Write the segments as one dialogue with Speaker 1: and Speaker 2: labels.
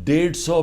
Speaker 1: 150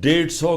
Speaker 1: 150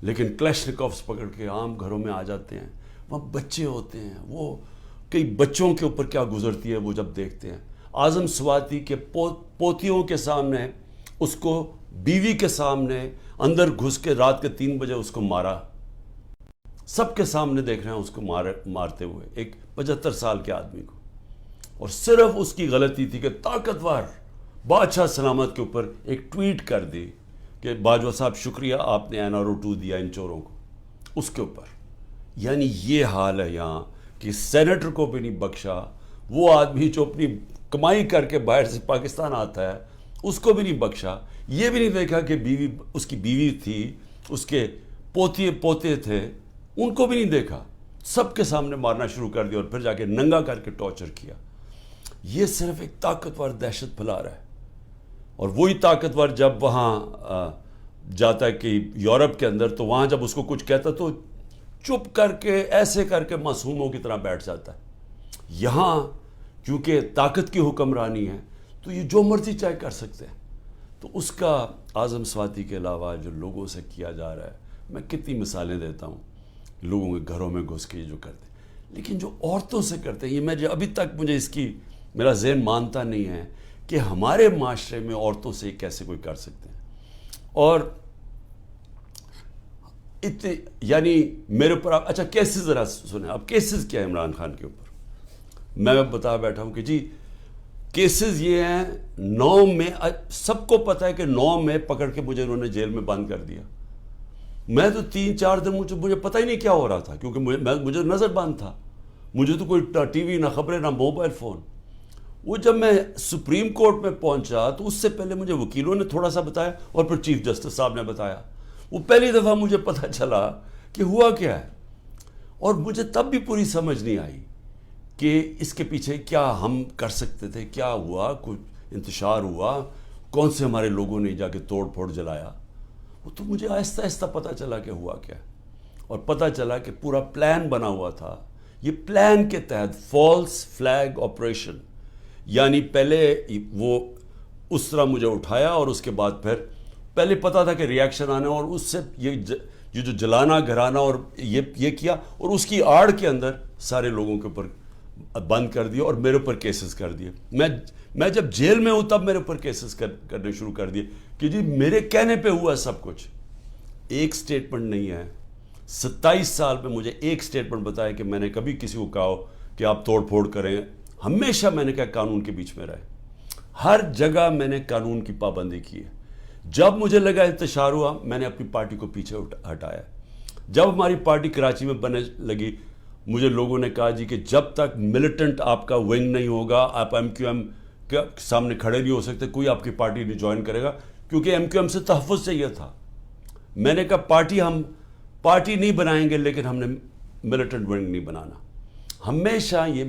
Speaker 1: لیکن کلیشنکوفس پکڑ کے عام گھروں میں آ جاتے ہیں، وہاں بچے ہوتے ہیں، وہ کئی بچوں کے اوپر کیا گزرتی ہے وہ جب دیکھتے ہیں. اعظم سواتی کے پوتیوں کے سامنے، اس کو بیوی کے سامنے اندر گھس کے رات کے 3 بجے اس کو مارا. سب کے سامنے دیکھ رہے ہیں اس کو مارتے ہوئے، ایک 75 سال کے آدمی کو. اور صرف اس کی غلطی تھی کہ طاقتور بادشاہ سلامت کے اوپر ایک ٹویٹ کر دی کہ باجوہ صاحب شکریہ آپ نے NRO2 دیا ان چوروں کو، اس کے اوپر. یعنی یہ حال ہے یہاں کہ سینیٹر کو بھی نہیں بخشا، وہ آدمی جو اپنی کمائی کر کے باہر سے پاکستان آتا ہے اس کو بھی نہیں بخشا. یہ بھی نہیں دیکھا کہ اس کی بیوی تھی، اس کے پوتے تھے، ان کو بھی نہیں دیکھا. سب کے سامنے مارنا شروع کر دیا اور پھر جا کے ننگا کر کے ٹارچر کیا. یہ صرف ایک طاقتور دہشت پھیلا رہا ہے. اور وہی طاقتور جب وہاں جاتا ہے کہ یورپ کے اندر، تو وہاں جب اس کو کچھ کہتا تو چپ کر کے ایسے کر کے معصوموں کی طرح بیٹھ جاتا ہے. یہاں کیونکہ طاقت کی حکمرانی ہے تو یہ جو مرضی چاہے کر سکتے ہیں. تو اس کا اعظم سواتی کے علاوہ جو لوگوں سے کیا جا رہا ہے، میں کتنی مثالیں دیتا ہوں لوگوں کے گھروں میں گھس کے جو کرتے ہیں. لیکن جو عورتوں سے کرتے ہیں، یہ ابھی تک مجھے اس کی میرا ذہن مانتا نہیں ہے کہ ہمارے معاشرے میں عورتوں سے کیسے کوئی کر سکتے ہیں. اور یعنی میرے اوپر آپ اچھا کیسز ذرا سنیں. اب کیسز کیا ہے عمران خان کے اوپر؟ میں بتا بیٹھا ہوں کہ جی کیسز یہ ہیں. 9 میں سب کو پتہ ہے کہ 9 میں پکڑ کے مجھے انہوں نے جیل میں بند کر دیا. میں تو 3-4 دن مجھے پتہ ہی نہیں کیا ہو رہا تھا، کیونکہ مجھے نظر بند تھا. مجھے تو کوئی ٹی وی، نہ خبریں، نہ موبائل فون. وہ جب میں سپریم کورٹ میں پہنچا تو اس سے پہلے مجھے وکیلوں نے تھوڑا سا بتایا اور پھر چیف جسٹس صاحب نے بتایا. وہ پہلی دفعہ مجھے پتہ چلا کہ ہوا کیا ہے. اور مجھے تب بھی پوری سمجھ نہیں آئی کہ اس کے پیچھے کیا ہم کر سکتے تھے، کیا ہوا، کچھ انتشار ہوا، کون سے ہمارے لوگوں نے جا کے توڑ پھوڑ جلایا. وہ تو مجھے آہستہ آہستہ پتہ چلا کہ ہوا کیا. اور پتہ چلا کہ پورا پلان بنا ہوا تھا. یہ پلان کے تحت فالس فلیگ آپریشن، یعنی پہلے وہ اس طرح مجھے اٹھایا اور اس کے بعد پھر پہلے پتا تھا کہ ریاکشن آنا، اور اس سے یہ جو جلانا گھرانا اور یہ کیا، اور اس کی آڑ کے اندر سارے لوگوں کے اوپر بند کر دیا اور میرے اوپر کیسز کر دیے. میں جب جیل میں ہوں تب میرے اوپر کیسز کرنے شروع کر دیے کہ جی میرے کہنے پہ ہوا سب کچھ. ایک سٹیٹمنٹ نہیں ہے. 27 سال میں مجھے ایک سٹیٹمنٹ بتایا کہ میں نے کبھی کسی کو کہا ہو کہ آپ توڑ پھوڑ کریں. ہمیشہ میں نے کہا قانون کے بیچ میں رہے. ہر جگہ میں نے قانون کی پابندی کی ہے. جب مجھے لگا انتشار ہوا، میں نے اپنی پارٹی کو پیچھے ہٹایا. جب ہماری پارٹی کراچی میں بننے لگی، مجھے لوگوں نے کہا جی کہ جب تک ملیٹنٹ آپ کا ونگ نہیں ہوگا آپ MQM کے سامنے کھڑے نہیں ہو سکتے، کوئی آپ کی پارٹی نہیں جوائن کرے گا، کیونکہ MQM سے تحفظ چاہیے تھا. میں نے کہا ہم پارٹی نہیں بنائیں گے، لیکن ہم نے ملیٹنٹ ونگ نہیں بنانا. ہمیشہ یہ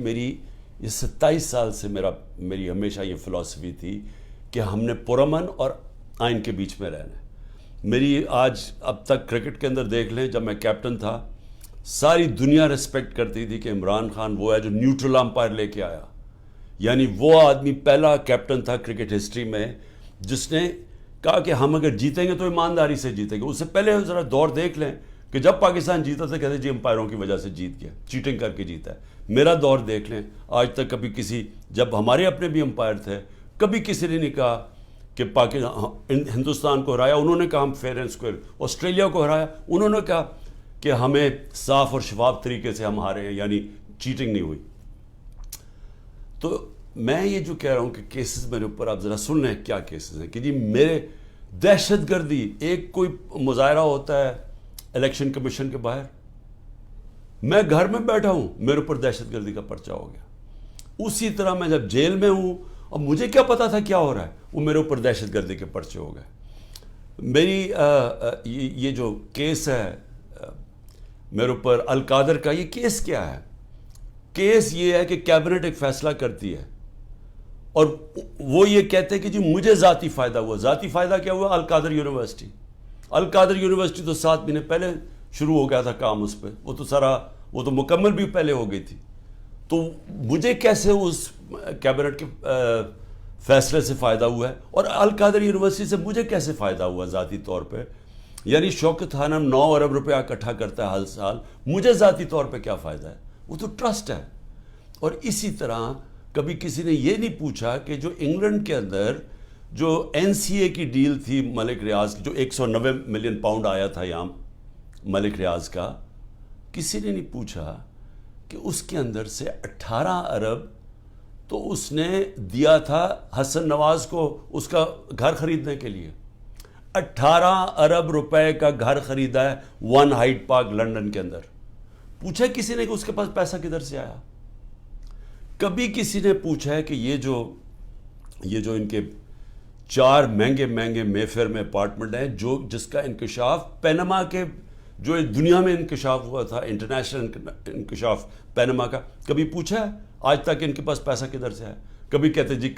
Speaker 1: 27 سال سے میری ہمیشہ یہ فلسفی تھی کہ ہم نے پرامن اور آئین کے بیچ میں رہنا ہے. میری آج اب تک کرکٹ کے اندر دیکھ لیں، جب میں کیپٹن تھا ساری دنیا ریسپیکٹ کرتی تھی کہ عمران خان وہ ہے جو نیوٹرل امپائر لے کے آیا. یعنی وہ آدمی پہلا کیپٹن تھا کرکٹ ہسٹری میں جس نے کہا کہ ہم اگر جیتیں گے تو ایمانداری سے جیتیں گے. اس سے پہلے ذرا دور دیکھ لیں کہ جب پاکستان جیتا تھا کہتے جی امپائروں کی وجہ سے جیت گیا، چیٹنگ کر کے جیتا ہے. میرا دور دیکھ لیں، آج تک کبھی جب ہمارے اپنے بھی امپائر تھے، کبھی کسی نے نہیں کہا کہ ہندوستان کو ہرایا انہوں نے کہا ہم فیئر اینڈ اسکوئر. آسٹریلیا کو ہرایا انہوں نے کہا کہ ہمیں صاف اور شفاف طریقے سے ہم ہارے ہیں، یعنی چیٹنگ نہیں ہوئی. تو میں یہ جو کہہ رہا ہوں کہ کیسز میرے اوپر آپ ذرا سن لیں کیا کیسز ہیں کہ جی میرے دہشت گردی، ایک کوئی مظاہرہ ہوتا ہے الیکشن کمیشن کے باہر، میں گھر میں بیٹھا ہوں میرے اوپر دہشت گردی کا پرچہ ہو گیا. اسی طرح میں جب جیل میں ہوں اور مجھے کیا پتا تھا کیا ہو رہا ہے، وہ میرے اوپر دہشت گردی کے پرچے ہو گئے. میری یہ جو کیس ہے میرے اوپر القادر کا، یہ کیس کیا ہے؟ کیس یہ ہے کہ کیبنٹ ایک فیصلہ کرتی ہے اور وہ یہ کہتے ہیں کہ جی مجھے ذاتی فائدہ ہوا. ذاتی فائدہ کیا ہوا؟ القادر یونیورسٹی تو 7 مہینے پہلے شروع ہو گیا تھا کام اس پہ، وہ تو مکمل بھی پہلے ہو گئی تھی. تو مجھے کیسے اس کیبنٹ کے فیصلے سے فائدہ ہوا ہے، اور القادر یونیورسٹی سے مجھے کیسے فائدہ ہوا ذاتی طور پہ؟ یعنی شوکت خانم 9 ارب روپیہ اکٹھا کرتا ہے ہر سال، مجھے ذاتی طور پہ کیا فائدہ ہے؟ وہ تو ٹرسٹ ہے۔ اور اسی طرح کبھی کسی نے یہ نہیں پوچھا کہ جو انگلینڈ کے اندر جو این سی اے کی ڈیل تھی ملک ریاض کی، جو 190 ملین پاؤنڈ آیا تھا یہاں ملک ریاض کا، کسی نے نہیں پوچھا کہ اس کے اندر سے 18 ارب تو اس نے دیا تھا حسن نواز کو اس کا گھر خریدنے کے لیے۔ 18 ارب روپے کا گھر خریدا ہے ون ہائیڈ پارک لنڈن کے اندر۔ پوچھا کسی نے کہ اس کے پاس پیسہ کدھر سے آیا؟ کبھی کسی نے پوچھا ہے کہ یہ جو ان کے 4 مہنگے مے فیئر میں اپارٹمنٹ ہیں جس کا انکشاف پینما کے جو دنیا میں انکشاف ہوا تھا، انٹرنیشنل انکشاف پینما کا، کبھی پوچھا ہے آج تک ان کے پاس پیسہ کدھر سے ہے؟ کبھی کہتے جی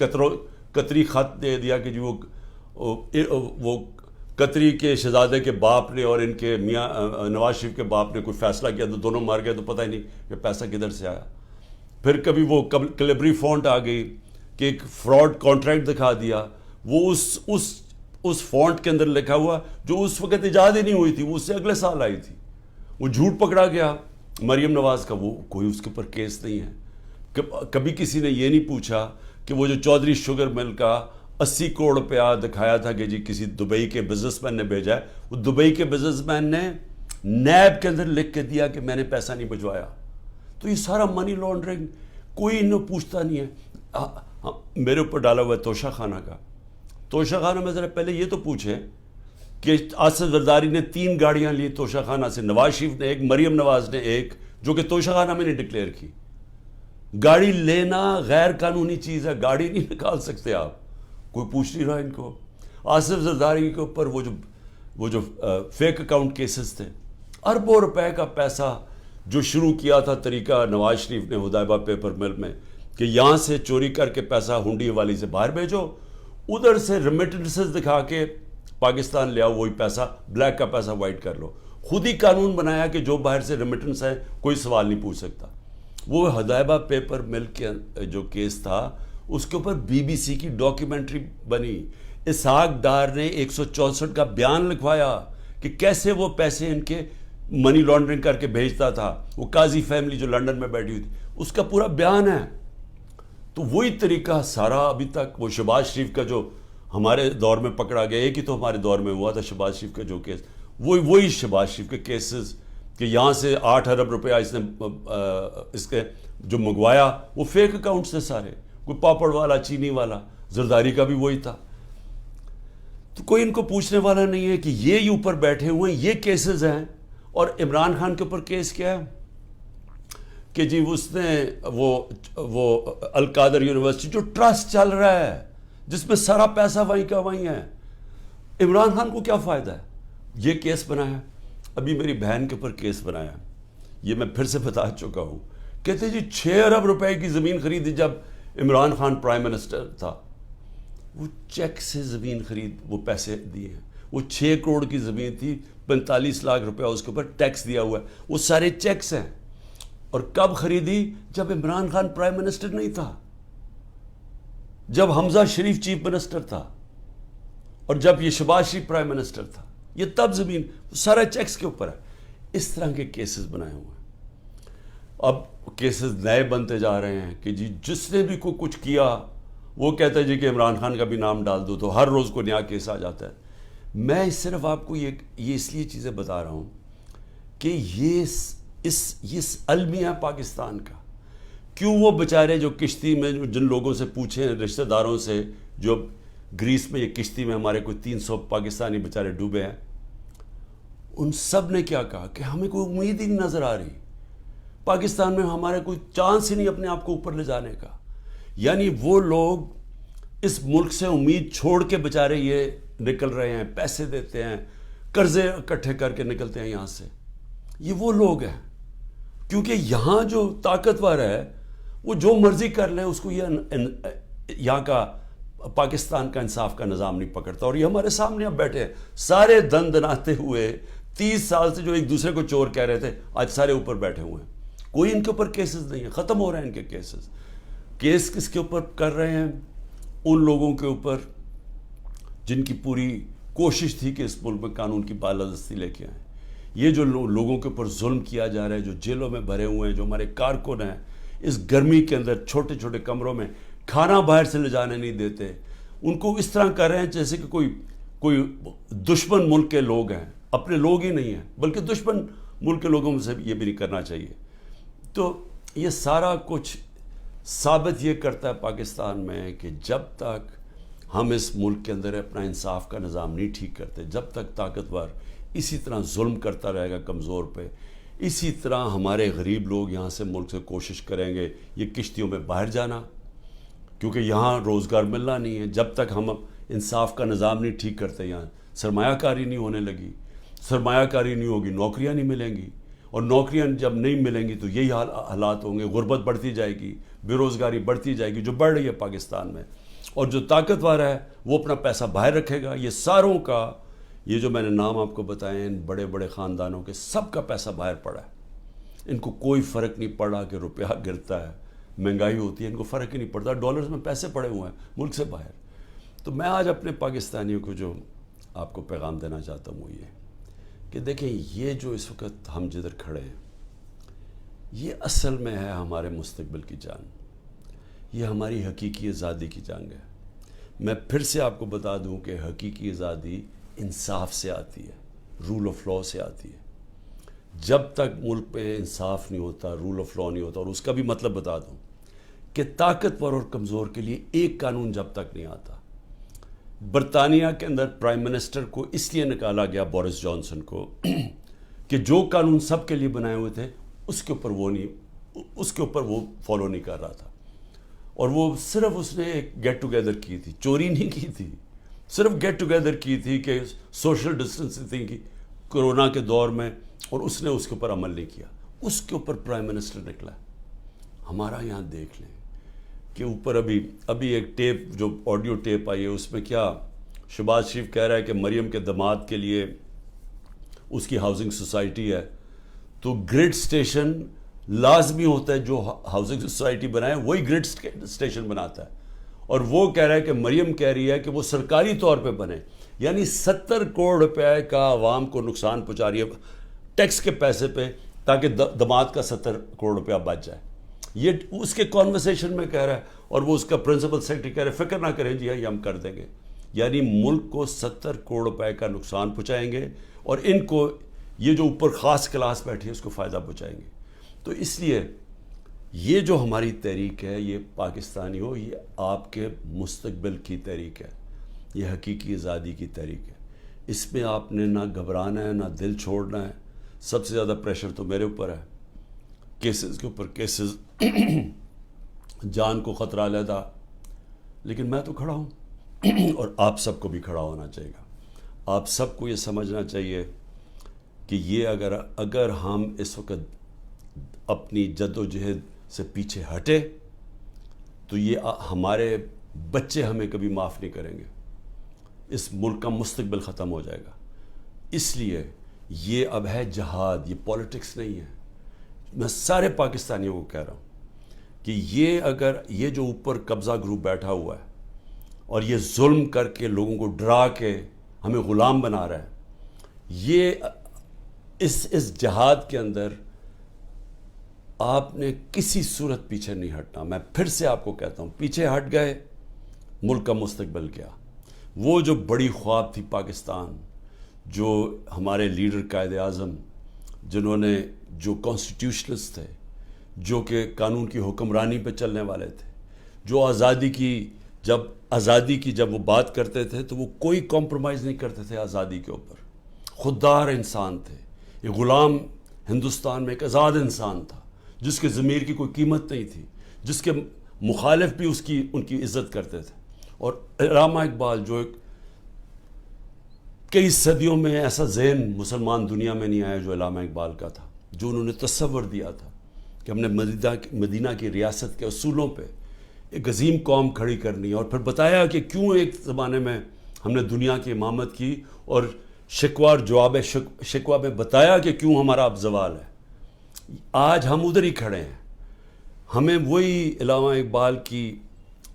Speaker 1: قطری خط دے دیا کہ جی وہ قطری کے شہزادے کے باپ نے اور ان کے میاں نواز شریف کے باپ نے کوئی فیصلہ کیا تو دونوں مار گئے، تو پتہ ہی نہیں کہ پیسہ کدھر سے آیا۔ پھر کبھی وہ کلیبری فونٹ آ گئی کہ ایک فراڈ کانٹریکٹ دکھا دیا، وہ اس فونٹ کے اندر لکھا ہوا جو اس وقت ایجاد ہی نہیں ہوئی تھی، وہ اس سے اگلے سال آئی تھی، وہ جھوٹ پکڑا گیا مریم نواز کا، وہ کوئی اس کے اوپر کیس نہیں ہے۔ کبھی کسی نے یہ نہیں پوچھا کہ وہ جو چودھری شوگر مل کا 80 کروڑ روپیہ دکھایا تھا کہ جی کسی دبئی کے بزنس مین نے بھیجا ہے، وہ دبئی کے بزنس مین نے نیب کے اندر لکھ کے دیا کہ میں نے پیسہ نہیں بھجوایا۔ تو یہ سارا منی لانڈرنگ کوئی انہوں پوچھتا نہیں ہے۔ میرے اوپر ڈالا ہوا ہے توشہ خانہ کا۔ توشہ خانہ میں ذرا پہلے یہ تو پوچھیں کہ آصف زرداری نے 3 گاڑیاں لی توشہ خانہ سے، نواز شریف نے ایک، مریم نواز نے ایک، جو کہ توشہ خانہ میں نے ڈکلیئر کی۔ گاڑی لینا غیر قانونی چیز ہے، گاڑی نہیں نکال سکتے آپ، کوئی پوچھ نہیں رہا ان کو۔ آصف زرداری کے اوپر وہ جو فیک اکاؤنٹ کیسز تھے، اربوں روپے کا پیسہ جو شروع کیا تھا طریقہ نواز شریف نے حدیبہ پیپر مل میں کہ یہاں سے چوری کر کے پیسہ ہنڈی والی سے باہر بھیجو، ادھر سے ریمیٹنسز دکھا کے پاکستان لے آؤ، وہی پیسہ بلیک کا پیسہ وائٹ کر لو۔ خود ہی قانون بنایا کہ جو باہر سے ریمیٹنس ہے کوئی سوال نہیں پوچھ سکتا۔ وہ حدیبہ پیپر مل کے جو کیس تھا اس کے اوپر بی بی سی کی ڈاکیومنٹری بنی، اسحاق ڈار نے 164 کا بیان لکھوایا کہ کیسے وہ پیسے ان کے منی لانڈرنگ کر کے بھیجتا تھا، وہ قاضی فیملی جو لنڈن میں بیٹھی ہوئی تھی، اس کا پورا بیان ہے۔ تو وہی طریقہ سارا ابھی تک، وہ شہباز شریف کا جو ہمارے دور میں پکڑا گیا، ایک ہی تو ہمارے دور میں ہوا تھا شہباز شریف کا جو کیس، وہی شہباز شریف کے کیسز کہ یہاں سے 8 ارب روپیہ اس نے اس کے جو منگوایا وہ فیک اکاؤنٹ سے سارے، کوئی پاپڑ والا، چینی والا، زرداری کا بھی وہی تھا۔ تو کوئی ان کو پوچھنے والا نہیں ہے کہ یہ اوپر بیٹھے ہوئے ہیں، یہ کیسز ہیں۔ اور عمران خان کے اوپر کیس کیا ہے کہ جی اس نے وہ القادر یونیورسٹی جو ٹرسٹ چل رہا ہے جس میں سارا پیسہ وہیں کا وہیں ہے، عمران خان کو کیا فائدہ ہے؟ یہ کیس بنایا۔ ابھی میری بہن کے اوپر کیس بنایا، یہ میں پھر سے بتا چکا ہوں، کہتے جی 6 ارب روپے کی زمین خریدی جب عمران خان پرائم منسٹر تھا، وہ چیک سے زمین خرید وہ پیسے دیے ہیں، وہ 6 کروڑ کی زمین تھی، 45 لاکھ روپیہ اس کے اوپر ٹیکس دیا ہوا ہے، وہ سارے چیکس ہیں۔ اور کب خریدی؟ جب عمران خان پرائم منسٹر نہیں تھا، جب حمزہ شریف چیف منسٹر تھا، اور جب یہ شہباز شریف پرائم منسٹر تھا، یہ تب زمین سارا چیکس کے اوپر ہے۔ اس طرح کے کیسز بنائے ہوئے ہیں۔ اب کیسز نئے بنتے جا رہے ہیں کہ جی جس نے بھی کوئی کچھ کیا وہ کہتا ہے جی کہ عمران خان کا بھی نام ڈال دو، تو ہر روز کو نیا کیس آ جاتا ہے۔ میں صرف آپ کو یہ اس لیے چیزیں بتا رہا ہوں کہ یہ المیہ پاکستان کا، کیوں وہ بیچارے جو کشتی میں جن لوگوں سے پوچھیں رشتہ داروں سے، جو گریس میں یہ کشتی میں ہمارے کوئی 300 پاکستانی بیچارے ڈوبے ہیں، ان سب نے کیا کہا کہ ہمیں کوئی امید ہی نہیں نظر آ رہی، پاکستان میں ہمارے کوئی چانس ہی نہیں اپنے آپ کو اوپر لے جانے کا۔ یعنی وہ لوگ اس ملک سے امید چھوڑ کے بیچارے یہ نکل رہے ہیں، پیسے دیتے ہیں، قرضے اکٹھے کر کے نکلتے ہیں یہاں سے۔ یہ وہ لوگ ہیں، کیونکہ یہاں جو طاقتور ہے وہ جو مرضی کر لے، اس کو یہاں کا پاکستان کا انصاف کا نظام نہیں پکڑتا۔ اور یہ ہمارے سامنے اب بیٹھے ہیں سارے دن دناتے ہوئے، 30 سال سے جو ایک دوسرے کو چور کہہ رہے تھے، آج سارے اوپر بیٹھے ہوئے ہیں، کوئی ان کے اوپر کیسز نہیں ہے، ختم ہو رہے ہیں ان کے کیسز۔ کیس کس کے اوپر کر رہے ہیں؟ ان لوگوں کے اوپر جن کی پوری کوشش تھی کہ اس ملک میں قانون کی بالادستی لے کے آئیں. یہ جو لوگوں کے اوپر ظلم کیا جا رہا ہے، جو جیلوں میں بھرے ہوئے ہیں، جو ہمارے کارکن ہیں اس گرمی کے اندر چھوٹے چھوٹے کمروں میں کھانا باہر سے لے جانے نہیں دیتے، ان کو اس طرح کر رہے ہیں جیسے کہ کوئی دشمن ملک کے لوگ ہیں. اپنے لوگ ہی نہیں ہیں بلکہ دشمن ملک کے لوگوں سے یہ بھی نہیں کرنا چاہیے. تو یہ سارا کچھ ثابت یہ کرتا ہے پاکستان میں کہ جب تک ہم اس ملک کے اندر اپنا انصاف کا نظام نہیں ٹھیک کرتے، جب تک طاقتور اسی طرح ظلم کرتا رہے گا کمزور پہ، اسی طرح ہمارے غریب لوگ یہاں سے ملک سے کوشش کریں گے یہ کشتیوں میں باہر جانا، کیونکہ یہاں روزگار ملنا نہیں ہے. جب تک ہم انصاف کا نظام نہیں ٹھیک کرتے، یہاں سرمایہ کاری نہیں ہونے لگی، سرمایہ کاری نہیں ہوگی، نوکریاں نہیں ملیں گی، اور نوکریاں جب نہیں ملیں گی تو یہی حالات ہوں گے، غربت بڑھتی جائے گی، بے روزگاری بڑھتی جائے گی جو بڑھ رہی ہے پاکستان میں. اور جو طاقتور ہے وہ اپنا پیسہ باہر رکھے گا. یہ ساروں کا، یہ جو میں نے نام آپ کو بتائے ہیں ان بڑے بڑے خاندانوں کے، سب کا پیسہ باہر پڑا ہے. ان کو کوئی فرق نہیں پڑا کہ روپیہ گرتا ہے، مہنگائی ہوتی ہے، ان کو فرق ہی نہیں پڑتا. ڈالرز میں پیسے پڑے ہوئے ہیں ملک سے باہر. تو میں آج اپنے پاکستانیوں کو جو آپ کو پیغام دینا چاہتا ہوں وہ یہ کہ دیکھیں، یہ جو اس وقت ہم جدھر کھڑے ہیں یہ اصل میں ہے ہمارے مستقبل کی جنگ، یہ ہماری حقیقی آزادی کی جنگ ہے. میں پھر سے آپ کو بتا دوں کہ حقیقی آزادی انصاف سے آتی ہے، رول آف لا سے آتی ہے. جب تک ملک پہ انصاف نہیں ہوتا، رول آف لا نہیں ہوتا، اور اس کا بھی مطلب بتا دوں کہ طاقتور اور کمزور کے لیے ایک قانون جب تک نہیں آتا. برطانیہ کے اندر پرائم منسٹر کو اس لیے نکالا گیا، بورس جانسن کو، کہ جو قانون سب کے لیے بنائے ہوئے تھے اس کے اوپر وہ فالو نہیں کر رہا تھا. اور وہ صرف اس نے ایک گیٹ ٹوگیدر کی تھی، چوری نہیں کی تھی، صرف گیٹ ٹوگیدر کی تھی کہ سوشل ڈسٹنسنگ تھی کہ کرونا کے دور میں، اور اس نے اس کے اوپر عمل نہیں کیا. اس کے اوپر پرائم منسٹر نکلا. ہمارا یہاں دیکھ لیں کہ اوپر ابھی ایک ٹیپ، جو آڈیو ٹیپ آئی ہے، اس میں کیا شہباز شریف کہہ رہا ہے کہ مریم کے داماد کے لیے اس کی ہاؤسنگ سوسائٹی ہے، تو گریڈ سٹیشن لازمی ہوتا ہے، جو ہاؤسنگ سوسائٹی بنائے وہی گریڈ سٹیشن بناتا ہے. اور وہ کہہ رہا ہے کہ مریم کہہ رہی ہے کہ وہ سرکاری طور پہ بنے. یعنی 70 کروڑ روپے کا عوام کو نقصان پہنچا رہی ہے ٹیکس کے پیسے پہ، تاکہ داماد کا 70 کروڑ روپیہ بچ جائے. یہ اس کے کانورسیشن میں کہہ رہا ہے، اور وہ اس کا پرنسپل سیکرٹری کہہ رہا ہے فکر نہ کریں جی، یہ ہم کر دیں گے. یعنی ملک کو 70 کروڑ روپے کا نقصان پہنچائیں گے، اور ان کو یہ جو اوپر خاص کلاس بیٹھی ہے اس کو فائدہ پہنچائیں گے. تو اس لیے یہ جو ہماری تحریک ہے، یہ پاکستانیوں، یہ آپ کے مستقبل کی تحریک ہے، یہ حقیقی آزادی کی تحریک ہے. اس میں آپ نے نہ گھبرانا ہے، نہ دل چھوڑنا ہے. سب سے زیادہ پریشر تو میرے اوپر ہے، کیسز کے اوپر کیسز، جان کو خطرہ لیتا، لیکن میں تو کھڑا ہوں، اور آپ سب کو بھی کھڑا ہونا چاہیے گا. آپ سب کو یہ سمجھنا چاہیے کہ یہ اگر ہم اس وقت اپنی جد و جہد سے پیچھے ہٹے تو یہ ہمارے بچے ہمیں کبھی معاف نہیں کریں گے. اس ملک کا مستقبل ختم ہو جائے گا. اس لیے یہ اب ہے جہاد، یہ پولیٹکس نہیں ہے. میں سارے پاکستانیوں کو کہہ رہا ہوں کہ یہ جو اوپر قبضہ گروپ بیٹھا ہوا ہے اور یہ ظلم کر کے لوگوں کو ڈرا کے ہمیں غلام بنا رہا ہے، یہ اس جہاد کے اندر آپ نے کسی صورت پیچھے نہیں ہٹنا. میں پھر سے آپ کو کہتا ہوں، پیچھے ہٹ گئے ملک کا مستقبل کیا. وہ جو بڑی خواب تھی پاکستان، جو ہمارے لیڈر قائد اعظم، جنہوں نے، جو کانسٹیٹیوشنلسٹ تھے، جو کہ قانون کی حکمرانی پہ چلنے والے تھے، جو آزادی کی جب وہ بات کرتے تھے تو وہ کوئی کمپرومائز نہیں کرتے تھے آزادی کے اوپر. خوددار انسان تھے. یہ غلام ہندوستان میں ایک آزاد انسان تھا جس کے ضمیر کی کوئی قیمت نہیں تھی، جس کے مخالف بھی ان کی عزت کرتے تھے. اور علامہ اقبال، جو کئی صدیوں میں ایسا ذہن مسلمان دنیا میں نہیں آیا جو علامہ اقبال کا تھا، جو انہوں نے تصور دیا تھا کہ ہم نے مدینہ کی ریاست کے اصولوں پہ ایک عظیم قوم کھڑی کرنی ہے، اور پھر بتایا کہ کیوں ایک زمانے میں ہم نے دنیا کی امامت کی، اور شکوہ اور جواب شکوہ میں بتایا کہ کیوں ہمارا اب زوال ہے. آج ہم ادھر ہی کھڑے ہیں. ہمیں وہی علامہ اقبال کی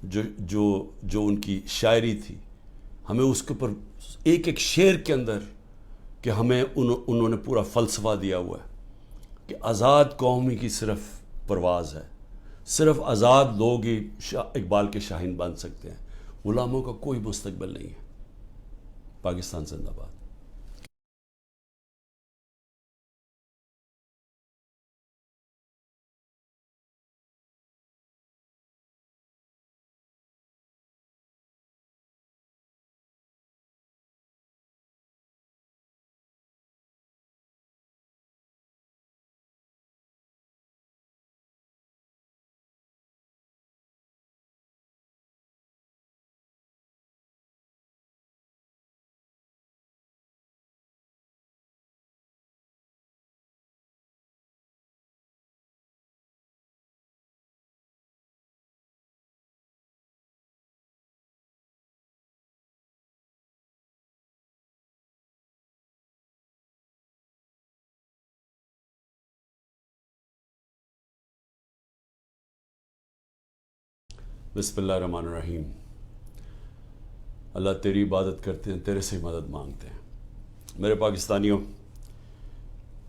Speaker 1: جو ان کی شاعری تھی، ہمیں اس کے اوپر ایک ایک شعر کے اندر کہ ہمیں انہوں نے پورا فلسفہ دیا ہوا ہے کہ آزاد قومی کی صرف پرواز ہے، صرف آزاد لوگ ہی اقبال کے شاہین بن سکتے ہیں، غلاموں کا کوئی مستقبل نہیں ہے۔ پاکستان زندہ باد۔ بسم اللہ الرحمن الرحیم۔ اللہ تیری عبادت کرتے ہیں، تیرے سے مدد مانگتے ہیں۔ میرے پاکستانیوں،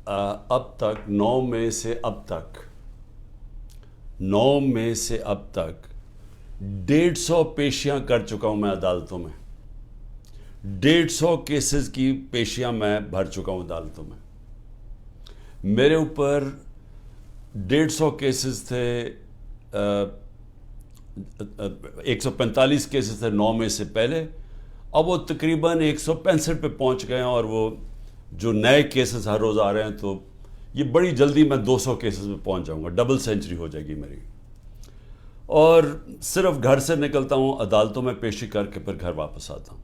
Speaker 1: اب تک 9 مئی سے اب تک 150 پیشیاں کر چکا ہوں میں عدالتوں میں، 150 کیسز کی پیشیاں میں بھر چکا ہوں عدالتوں میں۔ میرے اوپر 150 کیسز تھے، 145 کیسز تھے 9 مئی سے پہلے، اب وہ تقریباً 165 پہ پہنچ گئے ہیں، اور وہ جو نئے کیسز ہر روز آ رہے ہیں، تو یہ بڑی جلدی میں 200 کیسز میں پہنچ جاؤں گا، ڈبل سینچری ہو جائے گی میری۔ اور صرف گھر سے نکلتا ہوں، عدالتوں میں پیشی کر کے پھر گھر واپس آتا ہوں۔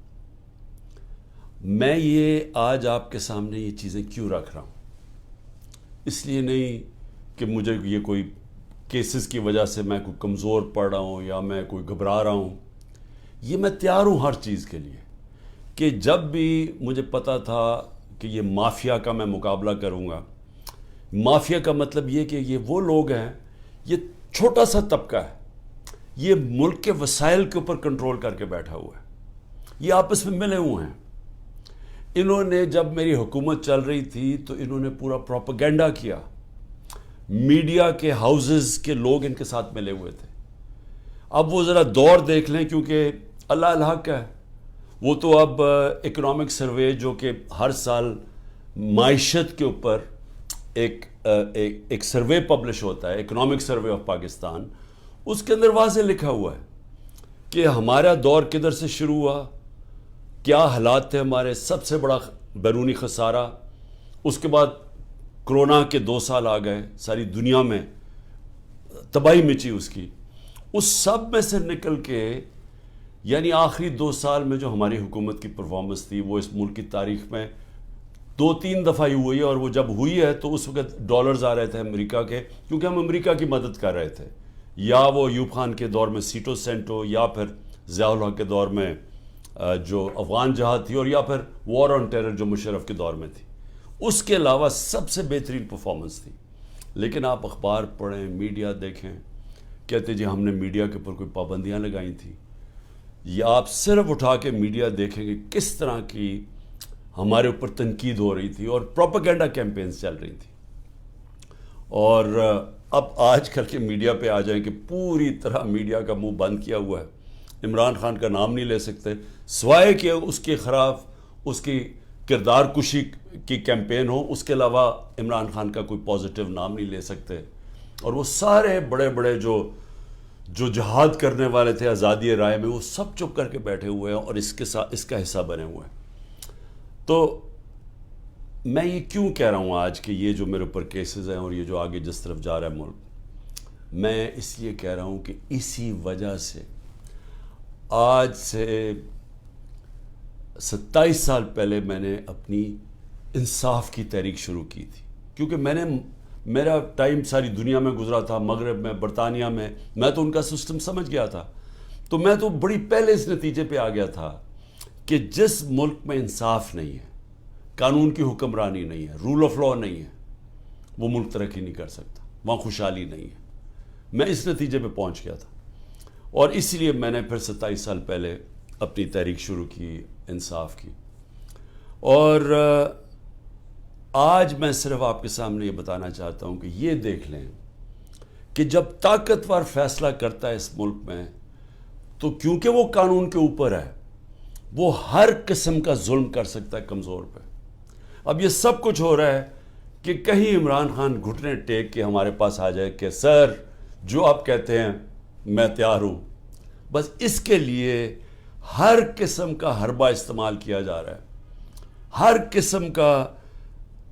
Speaker 1: میں یہ آج آپ کے سامنے یہ چیزیں کیوں رکھ رہا ہوں؟ اس لیے نہیں کہ مجھے یہ کوئی کیسز کی وجہ سے میں کوئی کمزور پڑ رہا ہوں یا میں کوئی گھبرا رہا ہوں۔ یہ میں تیار ہوں ہر چیز کے لیے، کہ جب بھی مجھے پتا تھا کہ یہ مافیا کا میں مقابلہ کروں گا۔ مافیا کا مطلب یہ کہ یہ وہ لوگ ہیں، یہ چھوٹا سا طبقہ ہے، یہ ملک کے وسائل کے اوپر کنٹرول کر کے بیٹھا ہوا ہے، یہ آپس میں ملے ہوئے ہیں۔ انہوں نے جب میری حکومت چل رہی تھی تو انہوں نے پورا پروپیگنڈا کیا، میڈیا کے ہاؤسز کے لوگ ان کے ساتھ ملے ہوئے تھے۔ اب وہ ذرا دور دیکھ لیں، کیونکہ اللہ الحق ہے، وہ تو اب اکنامک سروے جو کہ ہر سال معیشت کے اوپر ایک سروے پبلش ہوتا ہے، اکنامک سروے آف پاکستان، اس کے اندر واضح لکھا ہوا ہے کہ ہمارا دور کدھر سے شروع ہوا، کیا حالات تھے ہمارے، سب سے بڑا بیرونی خسارہ، اس کے بعد کرونا کے 2 سال آ گئے، ساری دنیا میں تباہی مچی اس کی، اس سب میں سے نکل کے یعنی آخری 2 سال میں جو ہماری حکومت کی پرفارمنس تھی، وہ اس ملک کی تاریخ میں 2-3 دفعہ ہی ہوئی ہے، اور وہ جب ہوئی ہے تو اس وقت ڈالرز آ رہے تھے امریکہ کے، کیونکہ ہم امریکہ کی مدد کر رہے تھے، یا وہ ایوب خان کے دور میں سیٹو سینٹو، یا پھر ضیاء الحق کے دور میں جو افغان جہاد تھی، اور یا پھر وار آن ٹیرر جو مشرف کے دور میں تھی۔ اس کے علاوہ سب سے بہترین پرفارمنس تھی۔ لیکن آپ اخبار پڑھیں، میڈیا دیکھیں، کہتے جی ہم نے میڈیا کے اوپر کوئی پابندیاں لگائی تھیں، یا آپ صرف اٹھا کے میڈیا دیکھیں کہ کس طرح کی ہمارے اوپر تنقید ہو رہی تھی اور پروپیگنڈا کیمپینز چل رہی تھی۔ اور اب آج کل کے میڈیا پہ آ جائیں کہ پوری طرح میڈیا کا منہ بند کیا ہوا ہے، عمران خان کا نام نہیں لے سکتے، سوائے کہ اس کے خلاف اس کی کردار کشی کی کیمپین ہو، اس کے علاوہ عمران خان کا کوئی پازیٹیو نام نہیں لے سکتے۔ اور وہ سارے بڑے بڑے جو جہاد کرنے والے تھے آزادی رائے میں، وہ سب چپ کر کے بیٹھے ہوئے ہیں اور اس کا حصہ بنے ہوئے ہیں۔ تو میں یہ کیوں کہہ رہا ہوں آج کہ یہ جو میرے اوپر کیسز ہیں اور یہ جو آگے جس طرف جا رہا ہے ملک، میں اس لیے کہہ رہا ہوں کہ اسی وجہ سے آج سے 27 سال پہلے میں نے اپنی انصاف کی تحریک شروع کی تھی، کیونکہ میرا ٹائم ساری دنیا میں گزرا تھا، مغرب میں، برطانیہ میں تو ان کا سسٹم سمجھ گیا تھا، تو میں تو بڑی پہلے اس نتیجے پہ آ گیا تھا کہ جس ملک میں انصاف نہیں ہے، قانون کی حکمرانی نہیں ہے، رول آف لا نہیں ہے، وہ ملک ترقی نہیں کر سکتا، وہاں خوشحالی نہیں ہے۔ میں اس نتیجے پہ پہنچ گیا تھا، اور اس لیے میں نے پھر 27 سال پہلے اپنی تحریک شروع کی انصاف کی۔ اور آج میں صرف آپ کے سامنے یہ بتانا چاہتا ہوں کہ یہ دیکھ لیں کہ جب طاقتور فیصلہ کرتا ہے اس ملک میں تو کیونکہ وہ قانون کے اوپر ہے وہ ہر قسم کا ظلم کر سکتا ہے کمزور پہ. اب یہ سب کچھ ہو رہا ہے کہ کہیں عمران خان گھٹنے ٹیک کے ہمارے پاس آ جائے کہ سر جو آپ کہتے ہیں میں تیار ہوں. بس اس کے لیے ہر قسم کا حربہ استعمال کیا جا رہا ہے, ہر قسم کا,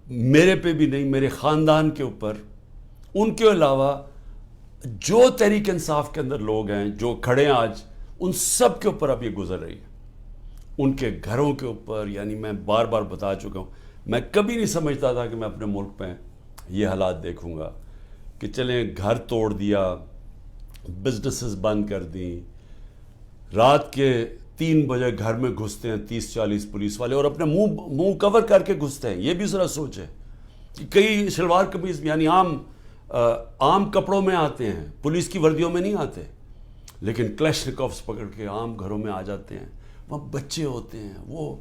Speaker 1: میرے پہ بھی نہیں, میرے خاندان کے اوپر, ان کے علاوہ جو تحریک انصاف کے اندر لوگ ہیں جو کھڑے ہیں آج, ان سب کے اوپر اب یہ گزر رہی ہے, ان کے گھروں کے اوپر. یعنی میں بار بار بتا چکا ہوں, میں کبھی نہیں سمجھتا تھا کہ میں اپنے ملک میں یہ حالات دیکھوں گا کہ چلیں گھر توڑ دیا, بزنسز بند کر دیں, رات کے 3 بجے گھر میں گھستے ہیں 30-40 پولیس والے اور اپنے منہ کور کر کے گھستے ہیں. یہ بھی ذرا سوچیں کہ کئی شلوار قمیض یعنی عام کپڑوں میں آتے ہیں, پولیس کی وردیوں میں نہیں آتے, لیکن کلیشنکوفز پکڑ کے عام گھروں میں آ جاتے ہیں. وہاں بچے ہوتے ہیں, وہ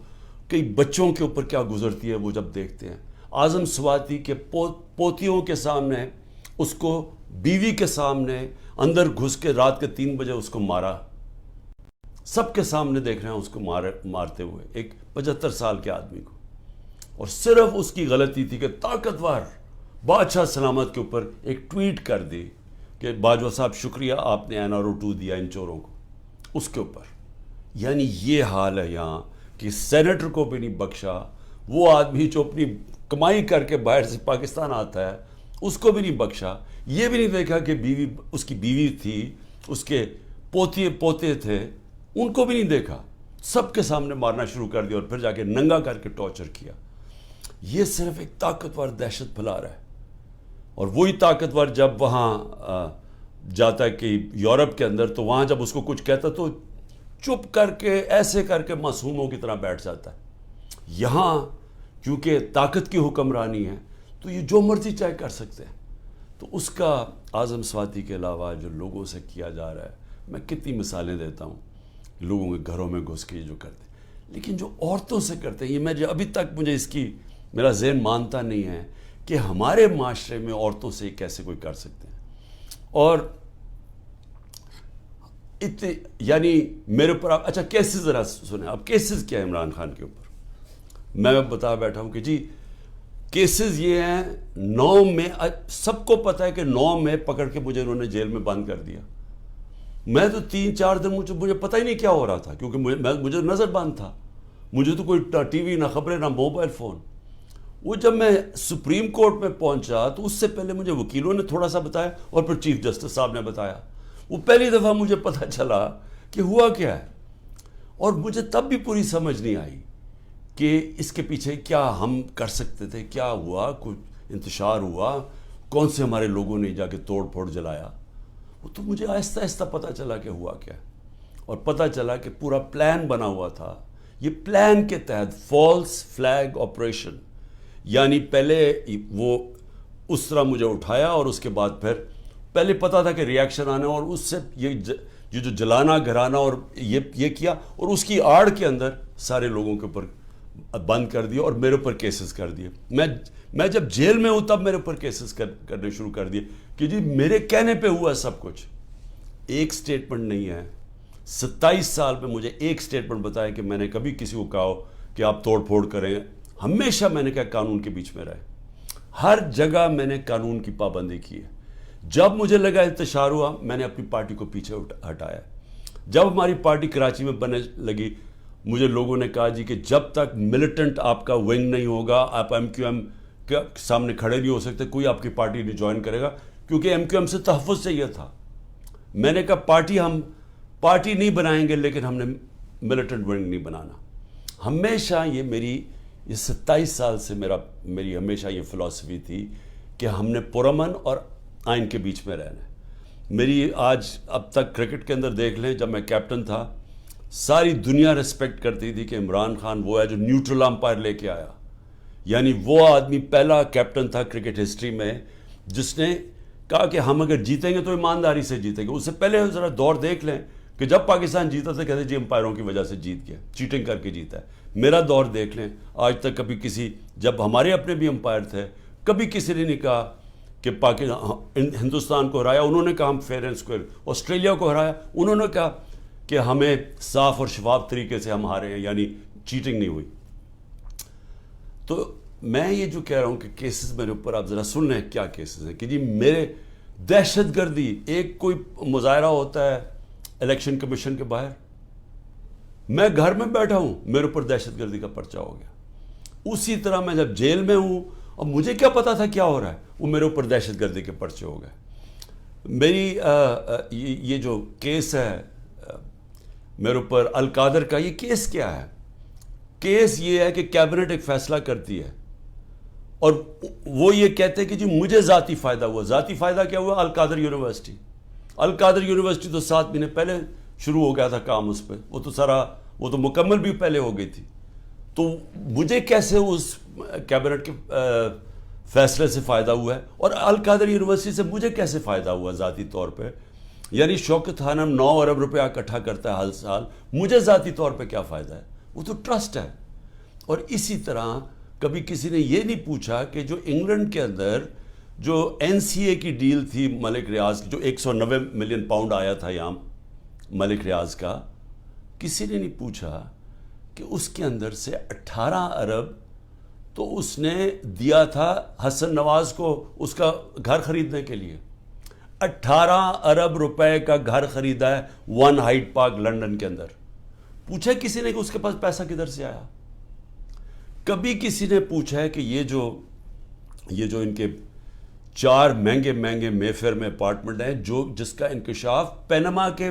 Speaker 1: کئی بچوں کے اوپر کیا گزرتی ہے وہ جب دیکھتے ہیں. اعظم سواتی کے پوتیوں کے سامنے, اس کو بیوی کے سامنے اندر گھس کے رات کے 3 بجے اس کو مارا, سب کے سامنے دیکھ رہے ہیں اس کو مارتے ہوئے, ایک 75 سال کے آدمی کو. اور صرف اس کی غلطی تھی کہ طاقتور بادشاہ سلامت کے اوپر ایک ٹویٹ کر دی کہ باجوہ صاحب شکریہ آپ نے NRO 2 دیا ان چوروں کو, اس کے اوپر. یعنی یہ حال ہے یہاں کہ سینیٹر کو بھی نہیں بخشا, وہ آدمی جو اپنی کمائی کر کے باہر سے پاکستان آتا ہے اس کو بھی نہیں بخشا. یہ بھی نہیں دیکھا کہ اس کی بیوی تھی, اس کے پوتے تھے, ان کو بھی نہیں دیکھا, سب کے سامنے مارنا شروع کر دیا اور پھر جا کے ننگا کر کے ٹارچر کیا. یہ صرف ایک طاقتور دہشت پھیلا رہا ہے. اور وہی طاقتور جب وہاں جاتا ہے کہ یورپ کے اندر, تو وہاں جب اس کو کچھ کہتا تو چپ کر کے ایسے کر کے معصوموں کی طرح بیٹھ جاتا ہے. یہاں کیونکہ طاقت کی حکمرانی ہے تو یہ جو مرضی چاہے کر سکتے ہیں. تو اس کا اعظم سواتی کے علاوہ جو لوگوں سے کیا جا رہا ہے, میں کتنی مثالیں دیتا ہوں, لوگوں کے گھروں میں گھس کے جو کرتے ہیں. لیکن جو عورتوں سے کرتے ہیں, یہ ابھی تک مجھے اس کی میرا ذہن مانتا نہیں ہے کہ ہمارے معاشرے میں عورتوں سے کیسے کوئی کر سکتے ہیں. اور یعنی میرے اوپر اچھا کیسز ذرا سنیں, اب کیسز کیا ہے عمران خان کے اوپر. میں بتا بیٹھا ہوں کہ جی کیسز یہ ہیں, 9 میں سب کو پتہ ہے کہ 9 میں پکڑ کے مجھے انہوں نے جیل میں بند کر دیا. میں تو 3-4 دن مجھے پتہ ہی نہیں کیا ہو رہا تھا, کیونکہ مجھے نظر بند تھا, مجھے تو کوئی ٹی وی نہ خبریں نہ موبائل فون. وہ جب میں سپریم کورٹ میں پہنچا تو اس سے پہلے مجھے وکیلوں نے تھوڑا سا بتایا اور پھر چیف جسٹس صاحب نے بتایا. وہ پہلی دفعہ مجھے پتہ چلا کہ ہوا کیا ہے, اور مجھے تب بھی پوری سمجھ نہیں آئی کہ اس کے پیچھے کیا ہم کر سکتے تھے, کیا ہوا, کچھ انتشار ہوا, کون سے ہمارے لوگوں نے جا کے توڑ پھوڑ جلایا. وہ تو مجھے آہستہ آہستہ پتہ چلا کہ ہوا کیا, اور پتہ چلا کہ پورا پلان بنا ہوا تھا. یہ پلان کے تحت فالس فلیگ آپریشن, یعنی پہلے وہ اس طرح مجھے اٹھایا اور اس کے بعد پھر پہلے پتا تھا کہ ریاکشن آنا, اور اس سے یہ جو جلانا گھرانا اور یہ کیا, اور اس کی آڑ کے اندر سارے لوگوں کے اوپر بند کر دیا اور میرے اوپر کیسز کر دیے. میں جب جیل میں ہوں تب میرے اوپر کیسز کرنے شروع کر دیے کہ جی میرے کہنے پہ ہوا سب کچھ. ایک سٹیٹمنٹ نہیں ہے, 27 سال میں مجھے ایک سٹیٹمنٹ بتایا کہ میں نے کبھی کسی کو کہا ہو کہ آپ توڑ پھوڑ کریں. ہمیشہ میں نے کہا قانون کے بیچ میں رہے, ہر جگہ میں نے قانون کی پابندی کی ہے. جب مجھے لگا انتشار ہوا میں نے اپنی پارٹی کو پیچھے ہٹایا. جب ہماری پارٹی کراچی میں بننے لگی, مجھے لوگوں نے کہا جی کہ جب تک ملیٹنٹ آپ کا ونگ نہیں ہوگا آپ MQM کے سامنے کھڑے نہیں ہو سکتے, کوئی آپ کی پارٹی نہیں جوائن کرے گا, کیونکہ MQM سے تحفظ چاہیے تھا. میں نے کہا ہم پارٹی نہیں بنائیں گے, لیکن ہم نے ملیٹنٹ ونگ نہیں بنانا. ہمیشہ یہ 27 سال سے میری ہمیشہ یہ فلسفی تھی کہ ہم نے پرامن اور آئین کے بیچ میں رہنا ہے. میری آج اب تک کرکٹ کے اندر دیکھ لیں, جب میں کیپٹن تھا ساری دنیا ریسپیکٹ کرتی تھی کہ عمران خان وہ ہے جو نیوٹرل امپائر لے کے آیا. یعنی وہ آدمی پہلا کیپٹن تھا کرکٹ ہسٹری میں جس نے کہا کہ ہم اگر جیتیں گے تو ایمانداری سے جیتیں گے. اس سے پہلے ذرا دور دیکھ لیں کہ جب پاکستان جیتا تھا کہتے جی امپائروں کی وجہ سے جیت گیا, چیٹنگ کر کے جیتا ہے. میرا دور دیکھ لیں، آج تک کبھی کسی، جب ہمارے اپنے بھی امپائر تھے، کبھی کسی نے نہیں کہا کہ ہندوستان کو ہرایا انہوں نے کہا ہم فیئر اینڈ اسکوئر، آسٹریلیا کو ہرایا انہوں نے کہا کہ ہمیں صاف اور شفاف طریقے سے ہم ہارے ہیں، یعنی چیٹنگ نہیں ہوئی۔ تو میں یہ جو کہہ رہا ہوں کہ کیسز میرے اوپر آپ ذرا سن لیں کیا کیسز ہیں، کہ جی میرے دہشت گردی، ایک کوئی مظاہرہ ہوتا ہے الیکشن کمیشن کے باہر، میں گھر میں بیٹھا ہوں میرے اوپر دہشت گردی کا پرچہ ہو گیا۔ اسی طرح میں جب جیل میں ہوں، اب مجھے کیا پتا تھا کیا ہو رہا ہے، وہ میرے اوپر دہشت گردی کے پرچے ہو گئے۔ میری یہ جو کیس ہے میرے اوپر القادر کا، یہ کیس کیا ہے؟ کیس یہ ہے کہ کیبنٹ ایک فیصلہ کرتی ہے اور وہ یہ کہتے ہیں کہ جی مجھے ذاتی فائدہ ہوا۔ ذاتی فائدہ کیا ہوا؟ القادر یونیورسٹی۔ القادر یونیورسٹی تو 7 مہینے پہلے شروع ہو گیا تھا کام اس پہ، وہ تو مکمل بھی پہلے ہو گئی تھی۔ تو مجھے کیسے اس کیبنٹ کے فیصلے سے فائدہ ہوا ہے، اور القادر یونیورسٹی سے مجھے کیسے فائدہ ہوا ذاتی طور پہ؟ یعنی شوکت خانم 9 ارب روپیہ اکٹھا کرتا ہے ہر سال، مجھے ذاتی طور پہ کیا فائدہ ہے؟ وہ تو ٹرسٹ ہے۔ اور اسی طرح کبھی کسی نے یہ نہیں پوچھا کہ جو انگلینڈ کے اندر جو این سی اے کی ڈیل تھی ملک ریاض کی، جو 190 ملین پاؤنڈ آیا تھا یہاں ملک ریاض کا، کسی نے نہیں پوچھا کہ اس کے اندر سے 18 ارب تو اس نے دیا تھا حسن نواز کو اس کا گھر خریدنے کے لیے۔ 18 ارب روپے کا گھر خریدا ہے 1 ہائیڈ پارک لنڈن کے اندر۔ پوچھا کسی نے کہ اس کے پاس پیسہ کدھر سے آیا؟ کبھی کسی نے پوچھا ہے کہ یہ جو ان کے 4 مہنگے مے فیئر میں اپارٹمنٹ ہیں، جس کا انکشاف پینما کے،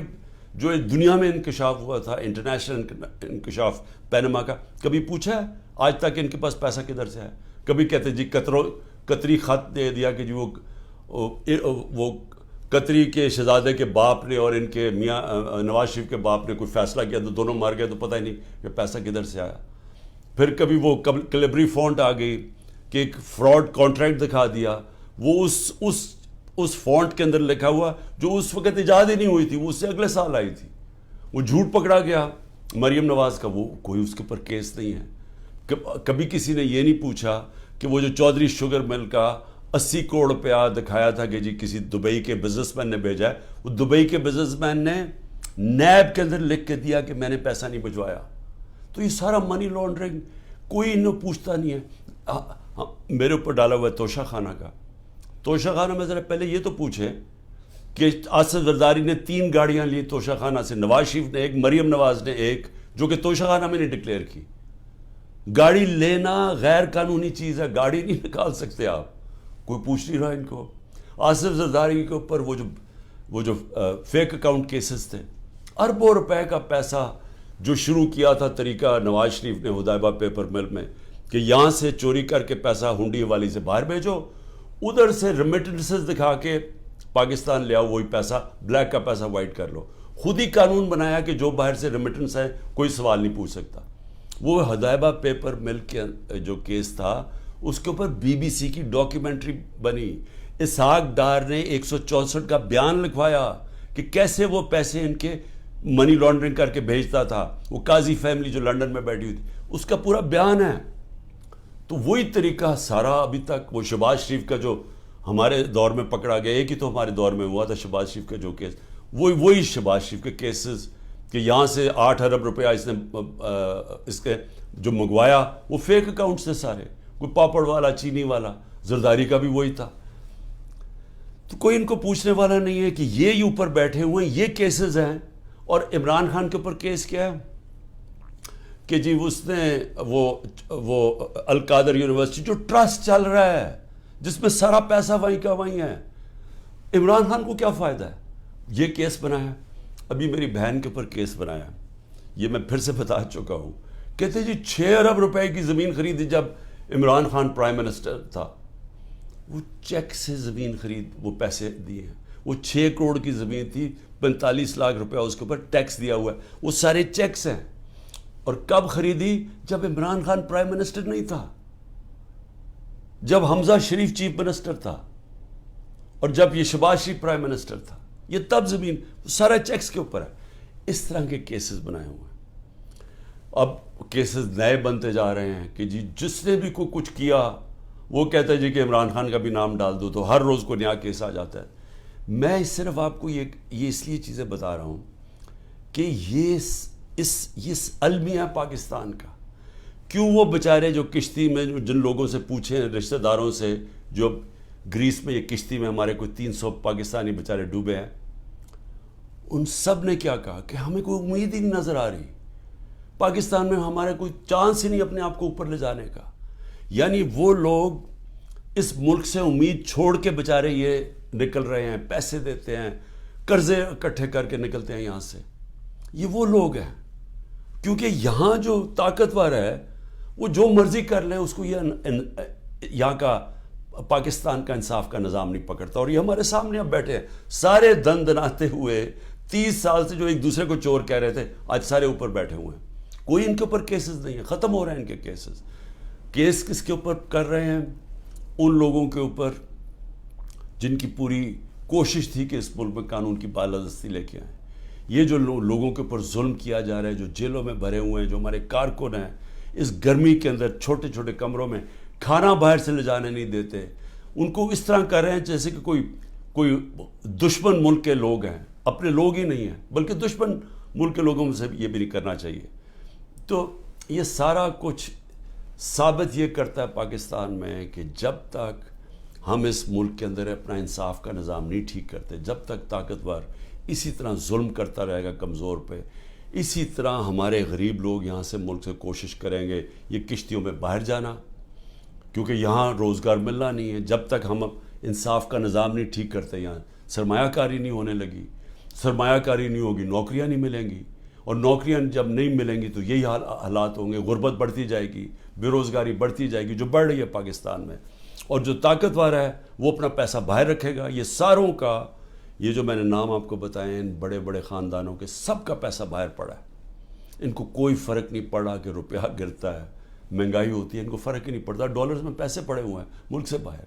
Speaker 1: جو دنیا میں انکشاف ہوا تھا، انٹرنیشنل انکشاف پینما کا، کبھی پوچھا ہے آج تک ان کے پاس پیسہ کدھر سے ہے؟ کبھی کہتے جی قطری خط دے دیا کہ جی وہ قطری کے شہزادے کے باپ نے اور ان کے میاں نواز شریف کے باپ نے کوئی فیصلہ کیا تو دونوں مر گئے، تو پتہ ہی نہیں کہ پیسہ کدھر سے آیا۔ پھر کبھی وہ کلیبری فونٹ آ گئی کہ ایک فراڈ کانٹریکٹ دکھا دیا، وہ اس فونٹ کے اندر لکھا ہوا جو اس وقت ایجاد ہی نہیں ہوئی تھی، وہ اس سے اگلے سال آئی تھی، وہ جھوٹ پکڑا گیا مریم نواز کا، وہ کوئی اس کے اوپر کیس نہیں ہے۔ کبھی کسی نے یہ نہیں پوچھا کہ وہ جو چودھری شوگر مل کا 80 کروڑ روپیہ دکھایا تھا کہ جی کسی دبئی کے بزنس مین نے بھیجا ہے، وہ دبئی کے بزنس مین نے نیب کے اندر لکھ کے دیا کہ میں نے پیسہ نہیں بھجوایا۔ تو یہ سارا منی لانڈرنگ کوئی انہوں پوچھتا نہیں ہے۔ میرے اوپر ڈالا ہوا ہے توشہ خانہ کا۔ توشہ خانہ میں ذرا پہلے یہ تو پوچھیں کہ آصف زرداری نے 3 گاڑیاں لی توشہ خانہ سے، نواز شریف نے ایک، مریم نواز نے ایک، جو کہ توشہ خانہ میں نے ڈکلیئر کی۔ گاڑی لینا غیر قانونی چیز ہے، گاڑی نہیں نکال سکتے آپ، کوئی پوچھ نہیں رہا ان کو۔ آصف زرداری کے اوپر وہ جو فیک اکاؤنٹ کیسز تھے، اربوں روپے کا پیسہ جو شروع کیا تھا طریقہ نواز شریف نے ہدایبہ پیپر مل میں، کہ یہاں سے چوری کر کے پیسہ ہنڈی والی سے باہر بھیجو، ادھر سے ریمیٹنسز دکھا کے پاکستان لے آؤ، وہی پیسہ بلیک کا پیسہ وائٹ کر لو۔ خود ہی قانون بنایا کہ جو باہر سے ریمیٹنس ہے کوئی سوال نہیں پوچھ سکتا۔ وہ ہدایبہ پیپر مل کے جو کیس تھا اس کے اوپر BBC کی ڈاکیومنٹری بنی، اسحاق ڈار نے 164 کا بیان لکھوایا کہ کیسے وہ پیسے ان کے منی لانڈرنگ کر کے بھیجتا تھا۔ وہ قاضی فیملی جو لنڈن میں بیٹھی ہوئی تھی، اس کا پورا بیان ہے۔ تو وہی طریقہ سارا ابھی تک، وہ شہباز شریف کا جو ہمارے دور میں پکڑا گیا، ایک ہی تو ہمارے دور میں ہوا تھا شہباز شریف کا جو کیس، وہی شہباز شریف کے کیسز، کہ یہاں سے 8 ارب روپیہ اس کے جو منگوایا وہ فیک اکاؤنٹ سے سارے، کوئی پاپڑ والا، چینی والا، زرداری کا بھی وہی تھا۔ تو کوئی ان کو پوچھنے والا نہیں ہے کہ یہ اوپر بیٹھے ہوئے ہیں، یہ کیسز ہیں۔ اور عمران خان کے اوپر کیس کیا ہے کہ جی اس نے وہ القادر یونیورسٹی جو ٹرسٹ چل رہا ہے جس میں سارا پیسہ وہیں کا وہیں ہے، عمران خان کو کیا فائدہ ہے؟ یہ کیس بنایا۔ ابھی میری بہن کے اوپر کیس بنایا، یہ میں پھر سے بتا چکا ہوں، کہتے جی 6 ارب روپے کی زمین خریدی جب عمران خان پرائم منسٹر تھا، وہ چیک سے زمین خرید وہ پیسے دیے ہیں۔ وہ 6 کروڑ کی زمین تھی، 45 لاکھ روپیہ اس کے اوپر ٹیکس دیا ہوا ہے، وہ سارے چیکس ہیں۔ اور کب خریدی؟ جب عمران خان پرائم منسٹر نہیں تھا، جب حمزہ شریف چیف منسٹر تھا، اور جب یہ شہباز شریف پرائم منسٹر تھا، یہ تب زمین سارا چیکس کے اوپر ہے۔ اس طرح کے کیسز بنائے ہوئے ہیں۔ اب کیسز نئے بنتے جا رہے ہیں کہ جی جس نے بھی کوئی کچھ کیا وہ کہتا ہے جی کہ عمران خان کا بھی نام ڈال دو، تو ہر روز کو نیا کیس آ جاتا ہے۔ میں صرف آپ کو یہ اس لیے چیزیں بتا رہا ہوں کہ یہ المیہ پاکستان کا، کیوں وہ بیچارے جو کشتی میں جن لوگوں سے پوچھیں رشتہ داروں سے، جو گریس میں یہ کشتی میں ہمارے کوئی 300 پاکستانی بیچارے ڈوبے ہیں، ان سب نے کیا کہا کہ ہمیں کوئی امید ہی نہیں نظر آ رہی، پاکستان میں ہمارے کوئی چانس ہی نہیں اپنے آپ کو اوپر لے جانے کا۔ یعنی وہ لوگ اس ملک سے امید چھوڑ کے بیچارے یہ نکل رہے ہیں، پیسے دیتے ہیں، قرضے اکٹھے کر کے نکلتے ہیں یہاں سے۔ یہ وہ لوگ ہیں، کیونکہ یہاں جو طاقتور ہے وہ جو مرضی کر لے، اس کو یہاں کا پاکستان کا انصاف کا نظام نہیں پکڑتا۔ اور یہ ہمارے سامنے اب بیٹھے ہیں سارے دن دناتے ہوئے، 30 سال سے جو ایک دوسرے کو چور کہہ رہے تھے، آج سارے اوپر بیٹھے ہوئے ہیں۔ کوئی ان کے اوپر کیسز نہیں ہے، ختم ہو رہے ہیں ان کے کیسز۔ کیس کس کے اوپر کر رہے ہیں؟ ان لوگوں کے اوپر جن کی پوری کوشش تھی کہ اس ملک میں قانون کی بالادستی لے کے آئیں۔ یہ جو لوگوں کے اوپر ظلم کیا جا رہا ہے، جو جیلوں میں بھرے ہوئے ہیں، جو ہمارے کارکن ہیں، اس گرمی کے اندر چھوٹے چھوٹے کمروں میں کھانا باہر سے لے جانے نہیں دیتے، ان کو اس طرح کر رہے ہیں جیسے کہ کوئی دشمن ملک کے لوگ ہیں، اپنے لوگ ہی نہیں ہیں، بلکہ دشمن ملک کے لوگوں سے یہ بھی نہیں کرنا چاہیے۔ تو یہ سارا کچھ ثابت یہ کرتا ہے پاکستان میں کہ جب تک ہم اس ملک کے اندر اپنا انصاف کا نظام نہیں ٹھیک کرتے، جب تک طاقتور اسی طرح ظلم کرتا رہے گا کمزور پہ، اسی طرح ہمارے غریب لوگ یہاں سے ملک سے کوشش کریں گے یہ کشتیوں میں باہر جانا، کیونکہ یہاں روزگار ملنا نہیں ہے۔ جب تک ہم انصاف کا نظام نہیں ٹھیک کرتے، یہاں سرمایہ کاری نہیں ہونے لگی، سرمایہ کاری نہیں ہوگی، نوکریاں نہیں ملیں گی، اور نوکریاں جب نہیں ملیں گی تو یہی حالات ہوں گے، غربت بڑھتی جائے گی، بے روزگاری بڑھتی جائے گی، جو بڑھ رہی ہے پاکستان میں۔ اور جو طاقتور ہے وہ اپنا پیسہ باہر رکھے گا۔ یہ ساروں کا، یہ جو میں نے نام آپ کو بتائے ان بڑے بڑے خاندانوں کے، سب کا پیسہ باہر پڑا ہے۔ ان کو کوئی فرق نہیں پڑا کہ روپیہ گرتا ہے، مہنگائی ہوتی ہے، ان کو فرق ہی نہیں پڑتا، ڈالرز میں پیسے پڑے ہوئے ہیں ملک سے باہر۔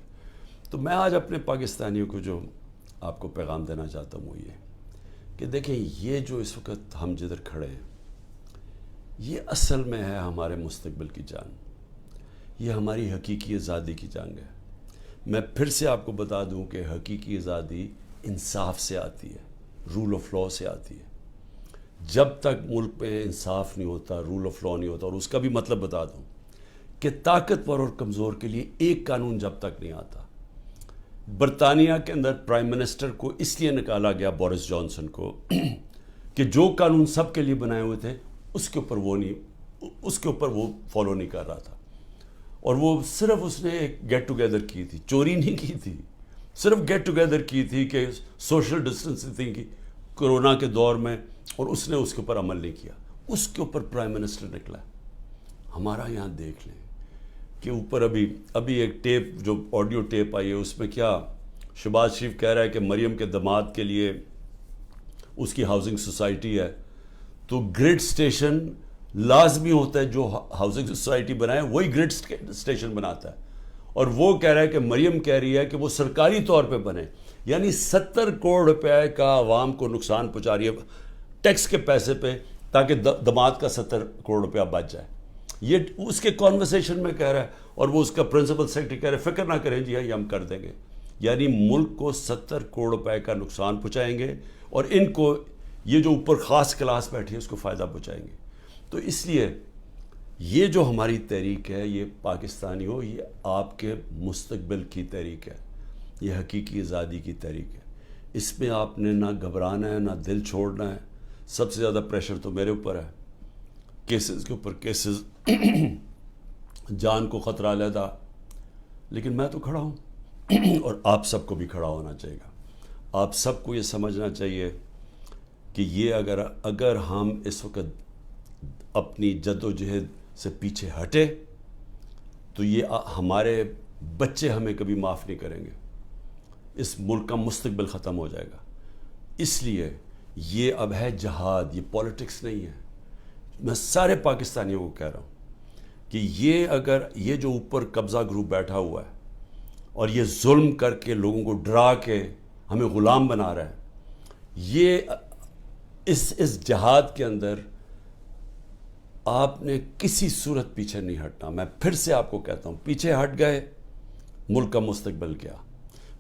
Speaker 1: تو میں آج اپنے پاکستانیوں کو جو آپ کو پیغام دینا چاہتا ہوں وہ یہ کہ دیکھیں، یہ جو اس وقت ہم جدھر کھڑے ہیں، یہ اصل میں ہے ہمارے مستقبل کی جنگ، یہ ہماری حقیقی آزادی کی جنگ ہے۔ میں پھر سے آپ کو بتا دوں کہ حقیقی آزادی انصاف سے آتی ہے، رول آف لاء سے آتی ہے۔ جب تک ملک پہ انصاف نہیں ہوتا، رول آف لاء نہیں ہوتا، اور اس کا بھی مطلب بتا دوں کہ طاقتور اور کمزور کے لیے ایک قانون جب تک نہیں آتا۔ برطانیہ کے اندر پرائم منسٹر کو اس لیے نکالا گیا، بورس جانسن کو، کہ جو قانون سب کے لیے بنائے ہوئے تھے اس کے اوپر وہ فالو نہیں کر رہا تھا، اور وہ صرف اس نے ایک گیٹ ٹوگیدر کی تھی، چوری نہیں کی تھی، صرف گیٹ ٹوگیدر کی تھی کہ سوشل ڈسٹنسنگ کی کرونا کے دور میں، اور اس نے اس کے اوپر عمل نہیں کیا، اس کے اوپر پرائم منسٹر نکلا۔ ہمارا یہاں دیکھ لیں کہ اوپر ابھی ایک ٹیپ، جو آڈیو ٹیپ آئی ہے، اس میں کیا شہباز شریف کہہ رہا ہے کہ مریم کے داماد کے لیے اس کی ہاؤسنگ سوسائٹی ہے، تو گریڈ سٹیشن لازمی ہوتا ہے، جو ہاؤسنگ سوسائٹی بنائے وہی گریڈ سٹیشن بناتا ہے، اور وہ کہہ رہا ہے کہ مریم کہہ رہی ہے کہ وہ سرکاری طور پہ بنے، یعنی 70 کروڑ روپے کا عوام کو نقصان پہنچا رہی ہے ٹیکس کے پیسے پہ، تاکہ داماد کا 70 کروڑ روپیہ بچ جائے۔ یہ اس کے کانورسیشن میں کہہ رہا ہے، اور وہ اس کا پرنسپل سیکرٹری کہہ رہے ہیں فکر نہ کریں جی، یہ ہم کر دیں گے۔ یعنی ملک کو 70 کروڑ روپے کا نقصان پہنچائیں گے، اور ان کو یہ جو اوپر خاص کلاس بیٹھی ہے اس کو فائدہ پہنچائیں گے۔ تو اس لیے یہ جو ہماری تحریک ہے، یہ پاکستانیوں، یہ آپ کے مستقبل کی تحریک ہے، یہ حقیقی آزادی کی تحریک ہے۔ اس میں آپ نے نہ گھبرانا ہے، نہ دل چھوڑنا ہے۔ سب سے زیادہ پریشر تو میرے اوپر ہے، کیسز کے اوپر کیسز، جان کو خطرہ علیحدہ، لیکن میں تو کھڑا ہوں، اور آپ سب کو بھی کھڑا ہونا چاہیے گا۔ آپ سب کو یہ سمجھنا چاہیے کہ یہ اگر ہم اس وقت اپنی جد و جہد سے پیچھے ہٹے تو یہ ہمارے بچے ہمیں کبھی معاف نہیں کریں گے، اس ملک کا مستقبل ختم ہو جائے گا۔ اس لیے یہ اب ہے جہاد، یہ پولیٹکس نہیں ہے۔ میں سارے پاکستانیوں کو کہہ رہا ہوں کہ یہ جو اوپر قبضہ گروپ بیٹھا ہوا ہے اور یہ ظلم کر کے لوگوں کو ڈرا کے ہمیں غلام بنا رہا ہے، یہ اس جہاد کے اندر آپ نے کسی صورت پیچھے نہیں ہٹنا. میں پھر سے آپ کو کہتا ہوں، پیچھے ہٹ گئے ملک کا مستقبل کیا؟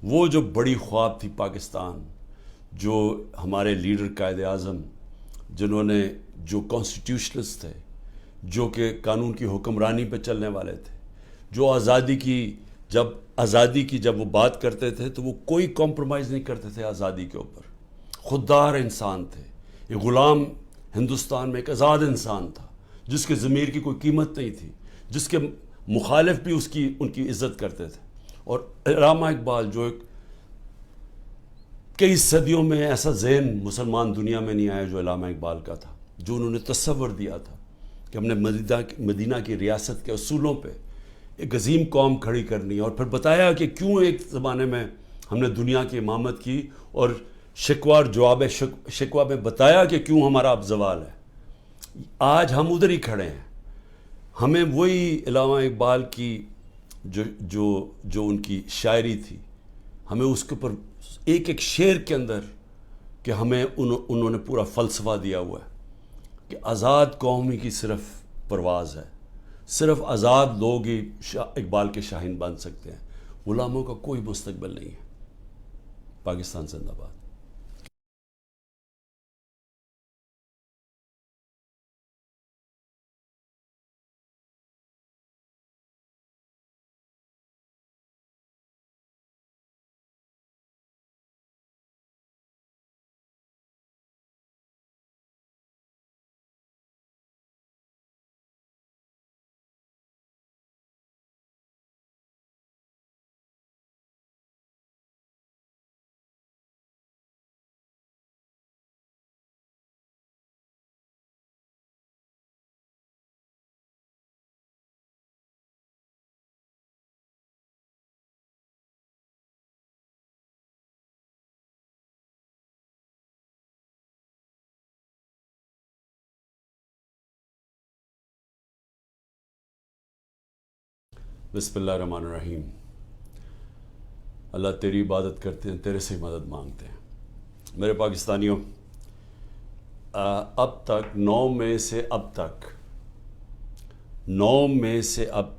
Speaker 1: وہ جو بڑی خواب تھی پاکستان، جو ہمارے لیڈر قائد اعظم، جنہوں نے جو کانسٹیٹیوشنلسٹ تھے، جو کہ قانون کی حکمرانی پہ چلنے والے تھے، جو آزادی کی جب وہ بات کرتے تھے تو وہ کوئی کمپرومائز نہیں کرتے تھے آزادی کے اوپر. خوددار انسان تھے. یہ غلام ہندوستان میں ایک آزاد انسان تھا جس کے ضمیر کی کوئی قیمت نہیں تھی، جس کے مخالف بھی ان کی عزت کرتے تھے. اور علامہ اقبال جو ایک کئی صدیوں میں ایسا ذہن مسلمان دنیا میں نہیں آیا جو علامہ اقبال کا تھا، جو انہوں نے تصور دیا تھا کہ ہم نے مدینہ کی ریاست کے اصولوں پہ ایک عظیم قوم کھڑی کرنی ہے، اور پھر بتایا کہ کیوں ایک زمانے میں ہم نے دنیا کی امامت کی، اور شکوہ اور جواب شکوہ میں بتایا کہ کیوں ہمارا اب زوال ہے. آج ہم ادھر ہی کھڑے ہیں. ہمیں وہی علامہ اقبال کی جو ان کی شاعری تھی، ہمیں اس کے اوپر ایک ایک شعر کے اندر کہ ہمیں انہوں نے پورا فلسفہ دیا ہوا ہے کہ آزاد قومی کی صرف پرواز ہے، صرف آزاد لوگ ہی اقبال کے شاہین بن سکتے ہیں. غلاموں کا کوئی مستقبل نہیں ہے. پاکستان زندہ باد. بسم اللہ الرحمن الرحیم. اللہ تیری عبادت کرتے ہیں، تیرے سے مدد مانگتے ہیں. میرے پاکستانیوں، اب تک 9 مئی سے اب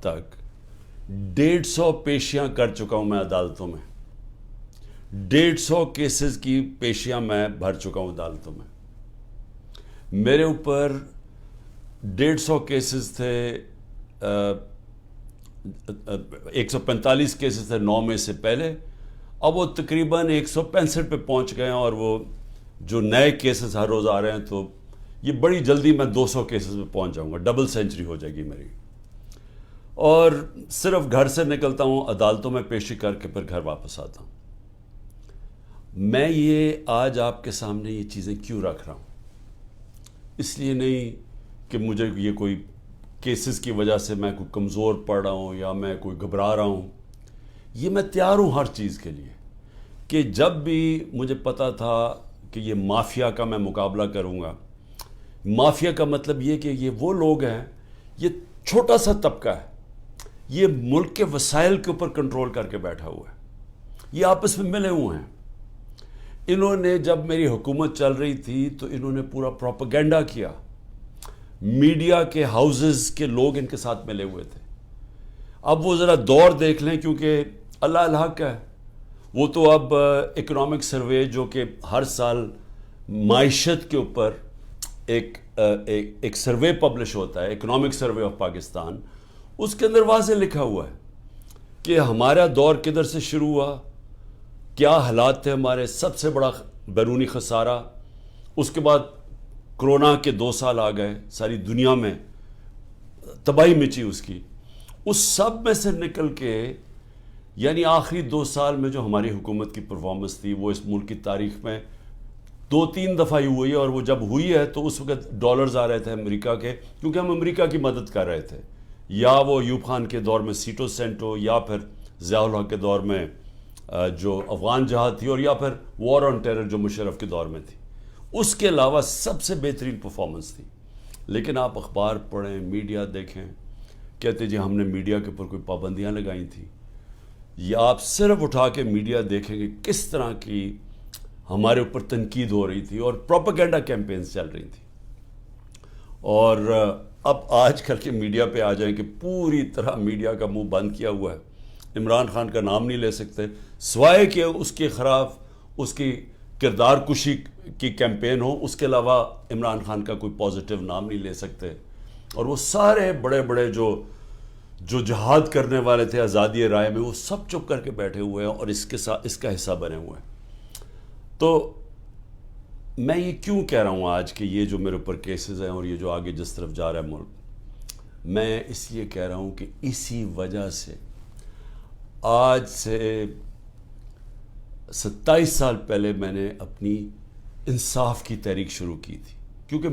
Speaker 1: تک 150 پیشیاں کر چکا ہوں میں عدالتوں میں. 150 کیسز کی پیشیاں میں بھر چکا ہوں عدالتوں میں. میرے اوپر 150 کیسز تھے، 145 کیسز تھے 9 مئی سے پہلے. اب وہ تقریباً 165 پہ پہنچ گئے ہیں، اور وہ جو نئے کیسز ہر روز آ رہے ہیں، تو یہ بڑی جلدی میں 200 کیسز پہ پہنچ جاؤں گا. ڈبل سینچری ہو جائے گی میری. اور صرف گھر سے نکلتا ہوں، عدالتوں میں پیشی کر کے پھر گھر واپس آتا ہوں. میں یہ آج آپ کے سامنے یہ چیزیں کیوں رکھ رہا ہوں؟ اس لیے نہیں کہ مجھے یہ کوئی کیسز کی وجہ سے میں کوئی کمزور پڑ رہا ہوں یا میں کوئی گھبرا رہا ہوں. یہ میں تیار ہوں ہر چیز کے لیے، کہ جب بھی مجھے پتا تھا کہ یہ مافیا کا میں مقابلہ کروں گا. مافیا کا مطلب یہ کہ یہ وہ لوگ ہیں، یہ چھوٹا سا طبقہ ہے، یہ ملک کے وسائل کے اوپر کنٹرول کر کے بیٹھا ہوا ہے. یہ آپس میں ملے ہوئے ہیں. انہوں نے جب میری حکومت چل رہی تھی تو انہوں نے پورا پروپیگنڈا کیا. میڈیا کے ہاؤسز کے لوگ ان کے ساتھ ملے ہوئے تھے. اب وہ ذرا دور دیکھ لیں، کیونکہ اللہ الحق ہے. وہ تو اب اکنامک سروے جو کہ ہر سال معیشت کے اوپر ایک سروے پبلش ہوتا ہے، اکنامک سروے آف پاکستان، اس کے اندر واضح لکھا ہوا ہے کہ ہمارا دور کدھر سے شروع ہوا، کیا حالات تھے ہمارے. سب سے بڑا بیرونی خسارہ، اس کے بعد کرونا کے 2 سال آ گئے، ساری دنیا میں تباہی مچی اس کی. اس سب میں سے نکل کے، یعنی آخری 2 سال میں جو ہماری حکومت کی پرفارمنس تھی، وہ اس ملک کی تاریخ میں 2-3 دفعہ ہی ہوئی ہے. اور وہ جب ہوئی ہے تو اس وقت ڈالرز آ رہے تھے امریکہ کے، کیونکہ ہم امریکہ کی مدد کر رہے تھے. یا وہ ایوب خان کے دور میں سیٹو سینٹو، یا پھر ضیاء الحق کے دور میں جو افغان جہاد تھی، اور یا پھر وار آن ٹیرر جو مشرف کے دور میں تھی. اس کے علاوہ سب سے بہترین پرفارمنس تھی. لیکن آپ اخبار پڑھیں، میڈیا دیکھیں، کہتے جی ہم نے میڈیا کے اوپر کوئی پابندیاں لگائی تھیں. یا آپ صرف اٹھا کے میڈیا دیکھیں کہ کس طرح کی ہمارے اوپر تنقید ہو رہی تھی اور پروپیگنڈا کیمپینز چل رہی تھی. اور اب آج کل کے میڈیا پہ آ جائیں کہ پوری طرح میڈیا کا منہ بند کیا ہوا ہے، عمران خان کا نام نہیں لے سکتے سوائے کہ اس کے خلاف اس کی کردار کشی کی کیمپین ہو، اس کے علاوہ عمران خان کا کوئی پازیٹیو نام نہیں لے سکتے. اور وہ سارے بڑے بڑے جو جہاد کرنے والے تھے آزادی رائے میں، وہ سب چپ کر کے بیٹھے ہوئے ہیں اور اس کے ساتھ اس کا حصہ بنے ہوئے ہیں. تو میں یہ کیوں کہہ رہا ہوں آج کہ یہ جو میرے اوپر کیسز ہیں اور یہ جو آگے جس طرف جا رہا ہے ملک، میں اس لیے کہہ رہا ہوں کہ اسی وجہ سے آج سے 27 سال پہلے میں نے اپنی انصاف کی تحریک شروع کی تھی. کیونکہ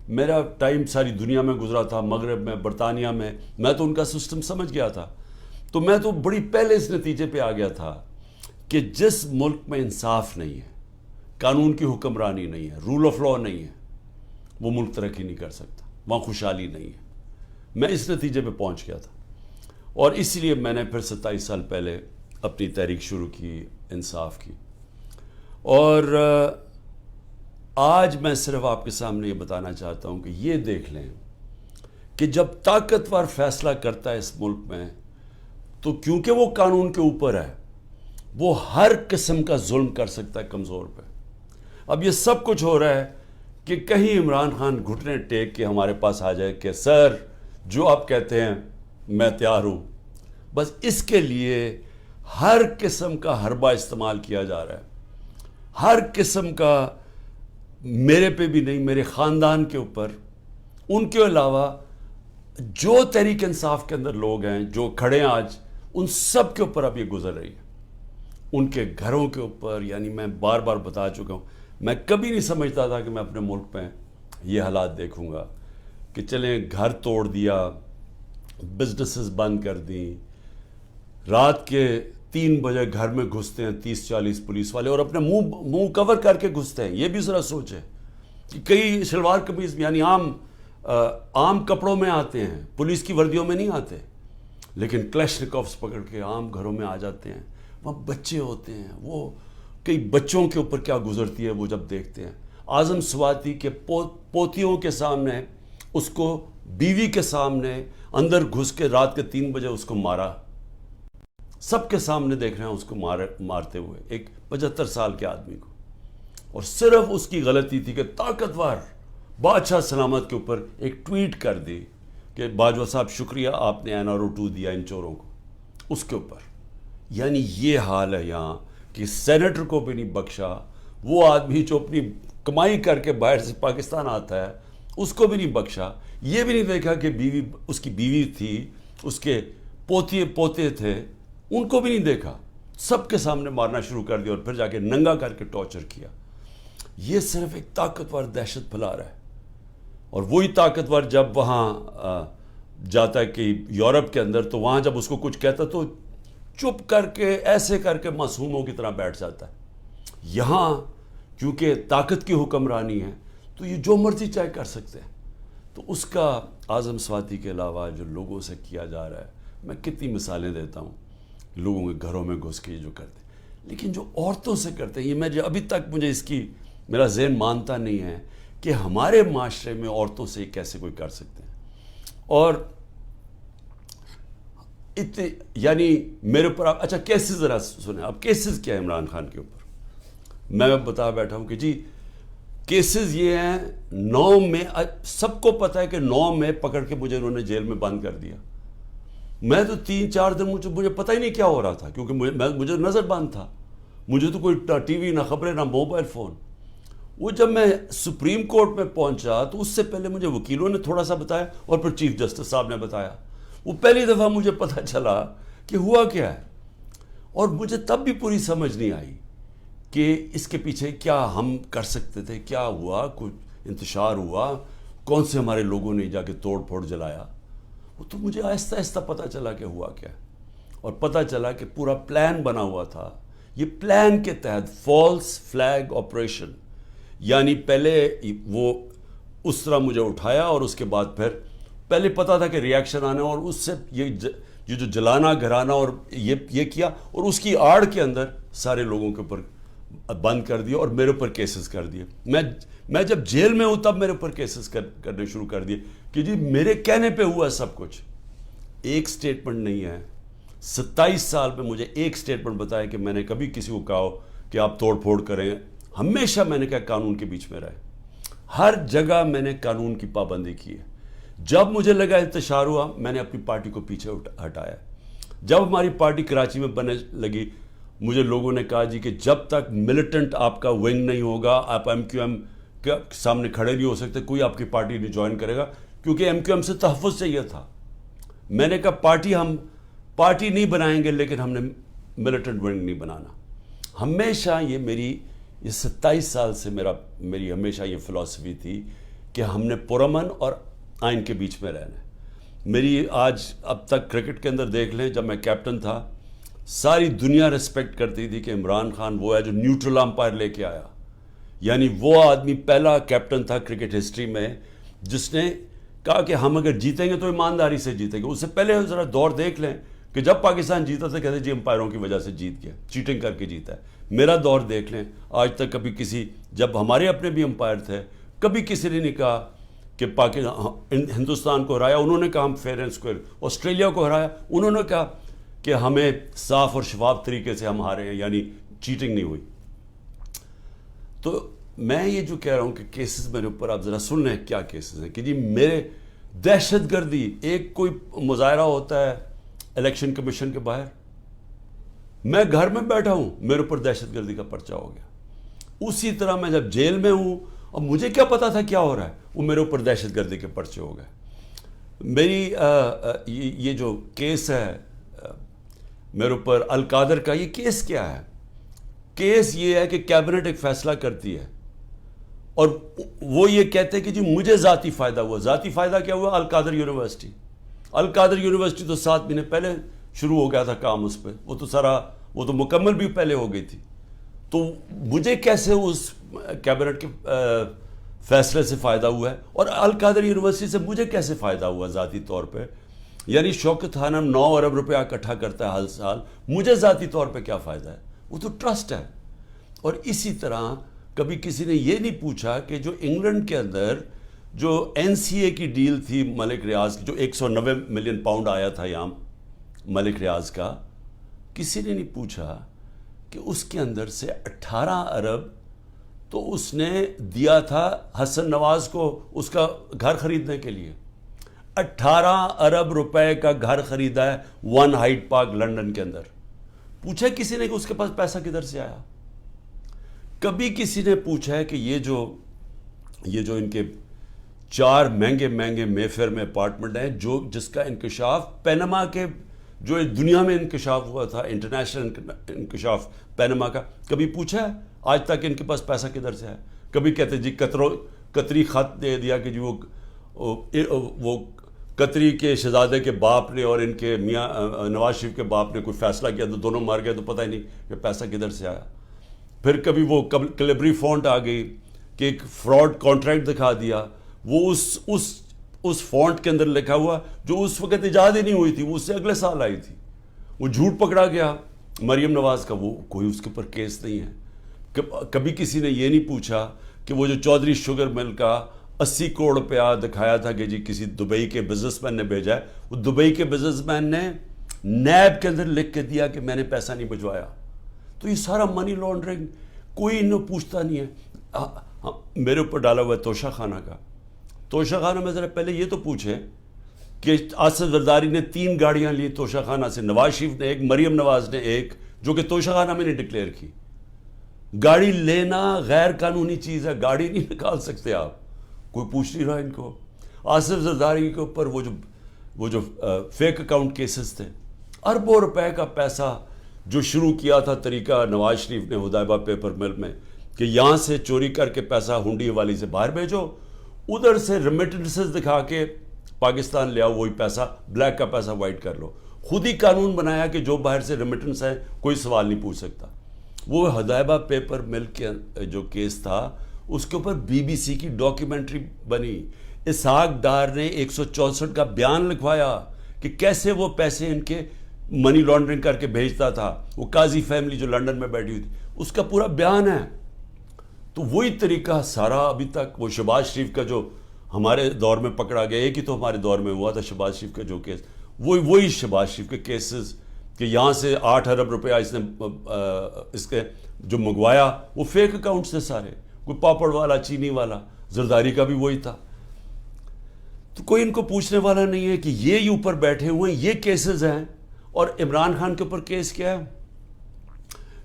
Speaker 1: میرا ٹائم ساری دنیا میں گزرا تھا، مغرب میں، برطانیہ میں تو ان کا سسٹم سمجھ گیا تھا. تو میں تو بڑی پہلے اس نتیجے پہ آ گیا تھا کہ جس ملک میں انصاف نہیں ہے، قانون کی حکمرانی نہیں ہے، رول آف لا نہیں ہے، وہ ملک ترقی نہیں کر سکتا، وہاں خوشحالی نہیں ہے. میں اس نتیجے پہ پہنچ گیا تھا اور اس لیے میں نے پھر 27 سال پہلے اپنی تحریک شروع کی انصاف کی. اور آج میں صرف آپ کے سامنے یہ بتانا چاہتا ہوں کہ یہ دیکھ لیں کہ جب طاقتور فیصلہ کرتا ہے اس ملک میں تو کیونکہ وہ قانون کے اوپر ہے، وہ ہر قسم کا ظلم کر سکتا ہے کمزور پہ. اب یہ سب کچھ ہو رہا ہے کہ کہیں عمران خان گھٹنے ٹیک کے ہمارے پاس آ جائے کہ سر جو آپ کہتے ہیں میں تیار ہوں. بس اس کے لیے ہر قسم کا حربہ استعمال کیا جا رہا ہے، ہر قسم کا، میرے پہ بھی نہیں، میرے خاندان کے اوپر، ان کے علاوہ جو تحریک انصاف کے اندر لوگ ہیں جو کھڑے ہیں آج، ان سب کے اوپر اب یہ گزر رہی ہے، ان کے گھروں کے اوپر. یعنی میں بار بار بتا چکا ہوں، میں کبھی نہیں سمجھتا تھا کہ میں اپنے ملک میں یہ حالات دیکھوں گا کہ چلیں گھر توڑ دیا، بزنسز بند کر دیں، رات کے 3 بجے گھر میں گھستے ہیں 30-40 پولیس والے اور اپنے منہ کور کر کے گھستے ہیں. یہ بھی ذرا سوچیں کہ کئی شلوار قمیض یعنی عام کپڑوں میں آتے ہیں، پولیس کی وردیوں میں نہیں آتے، لیکن کلیشنکوفز پکڑ کے عام گھروں میں آ جاتے ہیں. وہاں بچے ہوتے ہیں، وہ کئی بچوں کے اوپر کیا گزرتی ہے وہ جب دیکھتے ہیں. اعظم سواتی کے پوتیوں کے سامنے، اس کو بیوی کے سامنے اندر گھس کے رات کے 3 بجے اس کو مارا، سب کے سامنے دیکھ رہے ہیں اس کو مارتے ہوئے، ایک 75 سال کے آدمی کو. اور صرف اس کی غلطی تھی کہ طاقتور بادشاہ سلامت کے اوپر ایک ٹویٹ کر دی کہ باجوہ صاحب شکریہ آپ نے NRO 2 دیا ان چوروں کو، اس کے اوپر. یعنی یہ حال ہے یہاں کہ سینیٹر کو بھی نہیں بخشا، وہ آدمی جو اپنی کمائی کر کے باہر سے پاکستان آتا ہے اس کو بھی نہیں بخشا. یہ بھی نہیں دیکھا کہ اس کی بیوی تھی، اس کے پوتے تھے، ان کو بھی نہیں دیکھا، سب کے سامنے مارنا شروع کر دیا اور پھر جا کے ننگا کر کے ٹارچر کیا. یہ صرف ایک طاقتور دہشت پھیلا رہا ہے. اور وہی طاقتور جب وہاں جاتا ہے کہ یورپ کے اندر، تو وہاں جب اس کو کچھ کہتا تو چپ کر کے ایسے کر کے معصوموں کی طرح بیٹھ جاتا ہے. یہاں کیونکہ طاقت کی حکمرانی ہے تو یہ جو مرضی چاہے کر سکتے ہیں. تو اس کا اعظم سواتی کے علاوہ جو لوگوں سے کیا جا رہا ہے، میں کتنی مثالیں دیتا ہوں لوگوں کے گھروں میں گھس کے جو کرتے ہیں. لیکن جو عورتوں سے کرتے ہیں، یہ میں ابھی تک مجھے اس کی میرا ذہن مانتا نہیں ہے کہ ہمارے معاشرے میں عورتوں سے کیسے کوئی کر سکتے ہیں. اور یعنی میرے اوپر آپ اچھا کیسز ذرا سنیں، اب کیسز کیا ہے عمران خان کے اوپر. میں بتا بیٹھا ہوں کہ جی کیسز یہ ہیں، 9 میں سب کو پتہ ہے کہ 9 میں پکڑ کے مجھے انہوں نے جیل میں بند کر دیا. میں تو 3-4 دن مجھے پتہ ہی نہیں کیا ہو رہا تھا، کیونکہ مجھے نظر بند تھا، مجھے تو کوئی ٹی وی، نہ خبریں، نہ موبائل فون. وہ جب میں سپریم کورٹ میں پہنچا تو اس سے پہلے مجھے وکیلوں نے تھوڑا سا بتایا اور پھر چیف جسٹس صاحب نے بتایا. وہ پہلی دفعہ مجھے پتہ چلا کہ ہوا کیا ہے. اور مجھے تب بھی پوری سمجھ نہیں آئی کہ اس کے پیچھے کیا ہم کر سکتے تھے، کیا ہوا، کچھ انتشار ہوا، کون سے ہمارے لوگوں نے جا کے توڑ پھوڑ جلایا. وہ تو مجھے آہستہ آہستہ پتہ چلا کہ ہوا کیا. اور پتہ چلا کہ پورا پلان بنا ہوا تھا. یہ پلان کے تحت فالس فلیگ آپریشن، یعنی پہلے وہ اس طرح مجھے اٹھایا اور اس کے بعد پھر پہلے پتا تھا کہ ریاکشن آنا، اور اس سے یہ جو جلانا گھرانا اور یہ کیا، اور اس کی آڑ کے اندر سارے لوگوں کے اوپر بند کر دیا اور میرے اوپر کیسز کر دیے. میں جب جیل میں ہوں تب میرے اوپر کیسز کرنے شروع کر دیے کہ جی میرے کہنے پہ ہوا سب کچھ. ایک سٹیٹمنٹ نہیں ہے 27 سال میں مجھے ایک سٹیٹمنٹ بتایا کہ میں نے کبھی کسی کو کہا ہو کہ آپ توڑ پھوڑ کریں. ہمیشہ میں نے کہا قانون کے بیچ میں رہے. ہر جگہ میں نے قانون کی پابندی کی ہے. جب مجھے لگا انتشار ہوا میں نے اپنی پارٹی کو پیچھے ہٹایا. جب ہماری پارٹی کراچی میں بننے لگی مجھے لوگوں نے کہا جی کہ جب تک ملیٹنٹ آپ کا ونگ نہیں ہوگا آپ ایم کیو ایم کے سامنے کھڑے نہیں ہو سکتے, کوئی آپ کی پارٹی نہیں جوائن کرے گا, کیونکہ ایم کیو ایم سے تحفظ چاہیے تھا. میں نے کہا ہم پارٹی نہیں بنائیں گے لیکن ہم نے ملیٹنٹ ونگ نہیں بنانا. ہمیشہ یہ 27 سال سے میری ہمیشہ یہ فلسفی تھی کہ ہم نے پرامن اور آئین کے بیچ میں رہنا ہے. میری آج اب تک کرکٹ کے اندر دیکھ لیں, جب میں کیپٹن تھا ساری دنیا ریسپیکٹ کرتی تھی کہ عمران خان وہ ہے جو نیوٹرل امپائر لے کے آیا. یعنی وہ آدمی پہلا کیپٹن تھا کرکٹ ہسٹری میں جس نے کہا کہ ہم اگر جیتیں گے تو ایمانداری سے جیتیں گے. اس سے پہلے ذرا دور دیکھ لیں کہ جب پاکستان جیتا تھا کہتے جی امپائروں کی وجہ سے جیت گیا, چیٹنگ کر کے جیتا ہے. میرا دور دیکھ لیں, آج تک کبھی جب ہمارے اپنے بھی امپائر تھے کبھی کسی نے نہیں کہا کہ ہندوستان کو ہرایا انہوں نے کہا ہم فیئر اینڈ اسکوئر, آسٹریلیا کو ہرایا انہوں نے کہا کہ ہمیں صاف اور شفاف طریقے سے ہم ہارے ہیں, یعنی چیٹنگ نہیں ہوئی. تو میں یہ جو کہہ رہا ہوں کہ کیسز میرے اوپر آپ ذرا سن لیں کیا کیسز ہیں کہ جی میرے دہشت گردی, ایک کوئی مظاہرہ ہوتا ہے الیکشن کمیشن کے باہر, میں گھر میں بیٹھا ہوں میرے اوپر دہشت گردی کا پرچہ ہو گیا. اسی طرح میں جب جیل میں ہوں اور مجھے کیا پتا تھا کیا ہو رہا ہے, وہ میرے اوپر دہشت گردی کے پرچے ہو گئے. میری یہ جو کیس ہے میرے اوپر القادر کا, یہ کیس کیا ہے؟ کیس یہ ہے کہ کیبنٹ ایک فیصلہ کرتی ہے اور وہ یہ کہتے ہیں کہ جی مجھے ذاتی فائدہ ہوا. ذاتی فائدہ کیا ہوا؟ القادر یونیورسٹی. القادر یونیورسٹی تو 7 مہینے پہلے شروع ہو گیا تھا کام اس پہ, وہ تو مکمل بھی پہلے ہو گئی تھی. تو مجھے کیسے اس کیبنٹ کے فیصلے سے فائدہ ہوا ہے اور القادر یونیورسٹی سے مجھے کیسے فائدہ ہوا ذاتی طور پہ؟ یعنی شوکت خانم 9 ارب روپیہ اکٹھا کرتا ہے ہر سال, مجھے ذاتی طور پہ کیا فائدہ ہے؟ وہ تو ٹرسٹ ہے. اور اسی طرح کبھی کسی نے یہ نہیں پوچھا کہ جو انگلینڈ کے اندر جو این سی اے کی ڈیل تھی ملک ریاض کی, جو 190 ملین پاؤنڈ آیا تھا یہاں ملک ریاض کا, کسی نے نہیں پوچھا کہ اس کے اندر سے 18 ارب تو اس نے دیا تھا حسن نواز کو اس کا گھر خریدنے کے لیے. 18 ارب روپے کا گھر خریدا ہے 1 ہائیڈ پارک لندن کے اندر. پوچھا کسی نے کہ اس کے پاس پیسہ کدھر سے آیا؟ کبھی کسی نے پوچھا ہے کہ یہ جو ان کے 4 مہنگے مے فیئر میں اپارٹمنٹ ہیں جس کا انکشاف پینما کے جو دنیا میں انکشاف ہوا تھا, انٹرنیشنل انکشاف پینما کا, کبھی پوچھا ہے آج تک ان کے پاس پیسہ کدھر سے ہے؟ کبھی کہتے جی قطری خط دے دیا کہ جی وہ قطری کے شہزادے کے باپ نے اور ان کے میاں نواز شریف کے باپ نے کوئی فیصلہ کیا تو دونوں مار گئے, تو پتہ ہی نہیں کہ پیسہ کدھر سے آیا. پھر کبھی وہ کلیبری فونٹ آ گئی کہ ایک فراڈ کانٹریکٹ دکھا دیا, وہ اس فونٹ کے اندر لکھا ہوا جو اس وقت ایجاد ہی نہیں ہوئی تھی, وہ اس سے اگلے سال آئی تھی. وہ جھوٹ پکڑا گیا مریم نواز کا, وہ کوئی اس کے اوپر کیس نہیں ہے. کبھی کسی نے یہ نہیں پوچھا کہ وہ جو چودھری شوگر مل کا 80 کروڑ روپیہ دکھایا تھا کہ جی کسی دبئی کے بزنس مین نے بھیجا ہے, وہ دبئی کے بزنس مین نے نیب کے اندر لکھ کے دیا کہ میں نے پیسہ نہیں بھجوایا. تو یہ سارا منی لانڈرنگ کوئی انہوں پوچھتا نہیں ہے. میرے اوپر ڈالا ہوا ہے توشہ خانہ کا. توشہ خانہ میں ذرا پہلے یہ تو پوچھیں کہ آصف زرداری نے 3 گاڑیاں لی توشہ خانہ سے, نواز شریف نے 1, مریم نواز نے 1, جو کہ توشہ خانہ میں نے ڈکلیئر کی. گاڑی لینا غیر قانونی چیز ہے, گاڑی نہیں نکال سکتے آپ, کوئی پوچھ نہیں رہا ان کو. آصف زرداری کے اوپر وہ جو فیک اکاؤنٹ کیسز تھے, اربوں روپے کا پیسہ جو شروع کیا تھا طریقہ نواز شریف نے حدیبہ پیپر مل میں کہ یہاں سے چوری کر کے پیسہ ہنڈی والی سے باہر بھیجو, ادھر سے ریمیٹنسز دکھا کے پاکستان لے آؤ, وہی پیسہ بلیک کا پیسہ وائٹ کر لو. خود ہی قانون بنایا کہ جو باہر سے ریمیٹنس ہے کوئی سوال نہیں پوچھ سکتا. وہ حدیبہ پیپر مل کے جو کیس تھا اس کے اوپر BBC کی ڈاکیومنٹری بنی. اسحاق ڈار نے 164 کا بیان لکھوایا کہ کیسے وہ پیسے ان کے منی لانڈرنگ کر کے بھیجتا تھا، وہ قاضی فیملی جو لندن میں بیٹھی ہوئی تھی، اس کا پورا بیان ہے. تو وہی طریقہ سارا ابھی تک، وہ شہباز شریف کا جو ہمارے دور میں پکڑا گیا، ایک ہی تو ہمارے دور میں ہوا تھا شہباز شریف کا جو کیس، وہی شہباز شریف کے کیسز کہ یہاں سے 8 ارب روپیہ اس نے اس کے جو منگوایا وہ فیک اکاؤنٹ سے سارے، کوئی پاپڑ والا، چینی والا، زرداری کا بھی وہی تھا. تو کوئی ان کو پوچھنے والا نہیں ہے کہ یہ اوپر بیٹھے ہوئے ہیں، یہ کیسز ہیں. اور عمران خان کے اوپر کیس کیا ہے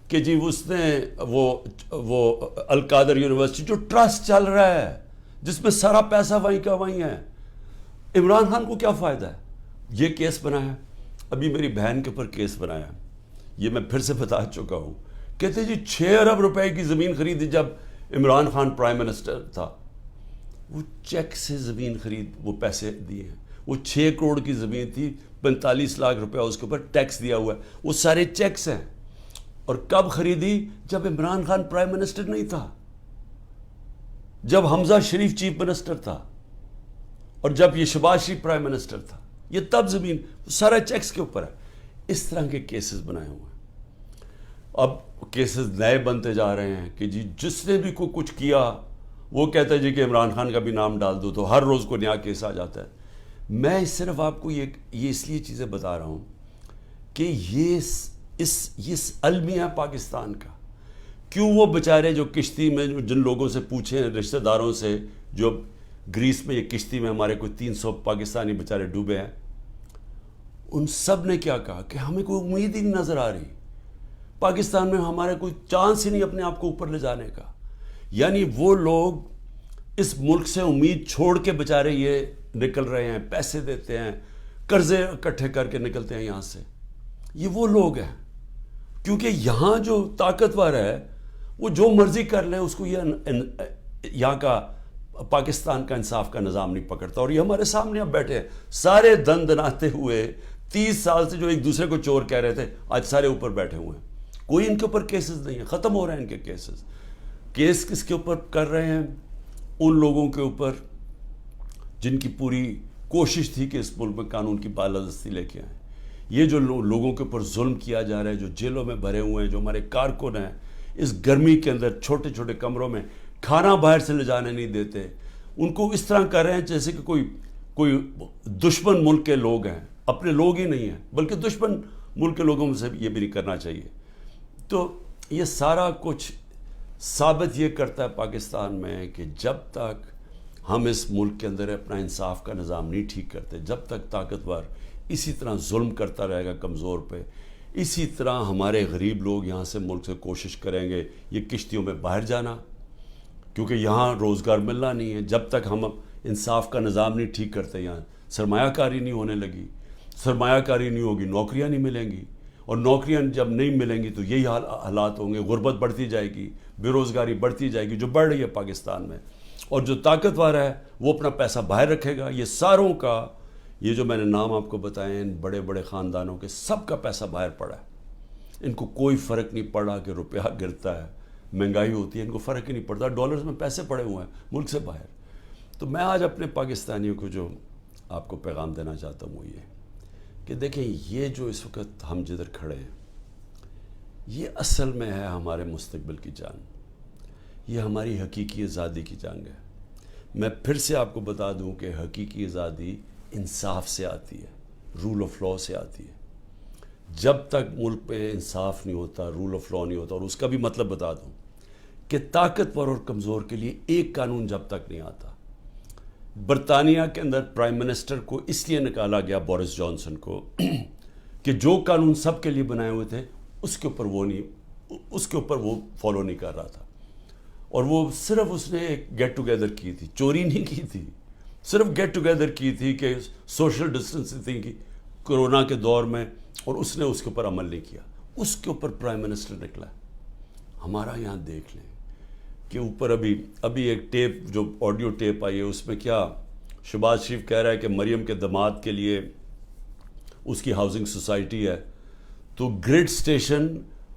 Speaker 1: کہ جی اس نے وہ القادر یونیورسٹی جو ٹرسٹ چل رہا ہے جس میں سارا پیسہ وہیں کا وہیں ہے، عمران خان کو کیا فائدہ ہے؟ یہ کیس بنایا. ابھی میری بہن کے اوپر کیس بنایا، یہ میں پھر سے بتا چکا ہوں. کہتے جی 6 ارب روپے کی زمین خریدی جب عمران خان پرائم منسٹر تھا. وہ چیک سے زمین خرید، وہ پیسے دیے ہیں. وہ 6 کروڑ کی زمین تھی، 45 لاکھ روپیہ اس کے اوپر ٹیکس دیا ہوا ہے. وہ سارے چیکس ہیں. اور کب خریدی؟ جب عمران خان پرائم منسٹر نہیں تھا، جب حمزہ شریف چیف منسٹر تھا، اور جب یہ شہباز شریف پرائم منسٹر تھا. یہ تب زمین سارا چیکس کے اوپر ہے. اس طرح کے کیسز بنائے ہوئے ہیں. اب کیسز نئے بنتے جا رہے ہیں کہ جی جس نے بھی کوئی کچھ کیا وہ کہتا ہے جی کہ عمران خان کا بھی نام ڈال دو، تو ہر روز کو نیا کیس آ جاتا ہے. میں صرف آپ کو یہ اس لیے چیزیں بتا رہا ہوں کہ یہ المیہ پاکستان کا. کیوں وہ بیچارے جو کشتی میں جن لوگوں سے پوچھیں، رشتہ داروں سے، جو گریس میں یہ کشتی میں ہمارے کوئی 300 پاکستانی بیچارے ڈوبے ہیں، ان سب نے کیا کہا کہ ہمیں کوئی امید ہی نہیں نظر آ رہی، پاکستان میں ہمارے کوئی چانس ہی نہیں اپنے آپ کو اوپر لے جانے کا. یعنی وہ لوگ اس ملک سے امید چھوڑ کے بیچارے یہ نکل رہے ہیں، پیسے دیتے ہیں، قرضے اکٹھے کر کے نکلتے ہیں یہاں سے. یہ وہ لوگ ہیں کیونکہ یہاں جو طاقتور ہے وہ جو مرضی کر لے، اس کو یہاں کا پاکستان کا انصاف کا نظام نہیں پکڑتا. اور یہ ہمارے سامنے اب بیٹھے ہیں سارے دن دناتے ہوئے، 30 سال سے جو ایک دوسرے کو چور کہہ رہے تھے، آج سارے اوپر بیٹھے ہوئے ہیں. کوئی ان کے اوپر کیسز نہیں ہے، ختم ہو رہے ہیں ان کے کیسز. کیس کس کے اوپر کر رہے ہیں؟ ان لوگوں کے اوپر جن کی پوری کوشش تھی کہ اس ملک میں قانون کی بالادستی لے کے آئیں. یہ جو لوگوں کے اوپر ظلم کیا جا رہا ہے، جو جیلوں میں بھرے ہوئے ہیں، جو ہمارے کارکن ہیں، اس گرمی کے اندر چھوٹے چھوٹے کمروں میں کھانا باہر سے لے جانے نہیں دیتے، ان کو اس طرح کر رہے ہیں جیسے کہ کوئی دشمن ملک کے لوگ ہیں. اپنے لوگ ہی نہیں ہیں بلکہ دشمن ملک کے لوگوں سے یہ بھی نہیں کرنا چاہیے. تو یہ سارا کچھ ثابت یہ کرتا ہے پاکستان میں کہ جب تک ہم اس ملک کے اندر اپنا انصاف کا نظام نہیں ٹھیک کرتے، جب تک طاقتور اسی طرح ظلم کرتا رہے گا کمزور پہ، اسی طرح ہمارے غریب لوگ یہاں سے ملک سے کوشش کریں گے یہ کشتیوں میں باہر جانا، کیونکہ یہاں روزگار ملنا نہیں ہے. جب تک ہم انصاف کا نظام نہیں ٹھیک کرتے، یہاں سرمایہ کاری نہیں ہونے لگی، سرمایہ کاری نہیں ہوگی، نوکریاں نہیں ملیں گی، اور نوکریاں جب نہیں ملیں گی تو یہی حالات ہوں گے، غربت بڑھتی جائے گی، بے روزگاری بڑھتی جائے گی جو بڑھ رہی ہے پاکستان میں. اور جو طاقتور ہے وہ اپنا پیسہ باہر رکھے گا. یہ ساروں کا، یہ جو میں نے نام آپ کو بتائے، ان بڑے بڑے خاندانوں کے سب کا پیسہ باہر پڑا ہے. ان کو کوئی فرق نہیں پڑا کہ روپیہ گرتا ہے، مہنگائی ہوتی ہے، ان کو فرق ہی نہیں پڑتا. ڈالرز میں پیسے پڑے ہوئے ہیں ملک سے باہر. تو میں آج اپنے پاکستانیوں کو جو آپ کو پیغام دینا چاہتا ہوں وہ یہ کہ دیکھیں، یہ جو اس وقت ہم جدھر کھڑے ہیں، یہ اصل میں ہے ہمارے مستقبل کی جنگ، یہ ہماری حقیقی آزادی کی جنگ ہے. میں پھر سے آپ کو بتا دوں کہ حقیقی آزادی انصاف سے آتی ہے، رول آف لاء سے آتی ہے. جب تک ملک پہ انصاف نہیں ہوتا، رول آف لاء نہیں ہوتا، اور اس کا بھی مطلب بتا دوں کہ طاقتور اور کمزور کے لیے ایک قانون جب تک نہیں آتا. برطانیہ کے اندر پرائم منسٹر کو اس لیے نکالا گیا، بورس جانسن کو، کہ جو قانون سب کے لیے بنائے ہوئے تھے اس کے اوپر وہ فالو نہیں کر رہا تھا. اور وہ صرف اس نے ایک گیٹ ٹوگیدر کی تھی، چوری نہیں کی تھی، صرف گیٹ ٹوگیدر کی تھی کہ سوشل ڈسٹنسنگ تھی کہ کرونا کے دور میں، اور اس نے اس کے اوپر عمل نہیں کیا. اس کے اوپر پرائم منسٹر نکلا. ہمارا یہاں دیکھ لیں کہ اوپر ابھی ایک ٹیپ، جو آڈیو ٹیپ آئی ہے، اس میں کیا شہباز شریف کہہ رہا ہے کہ مریم کے داماد کے لیے اس کی ہاؤسنگ سوسائٹی ہے، تو گریڈ سٹیشن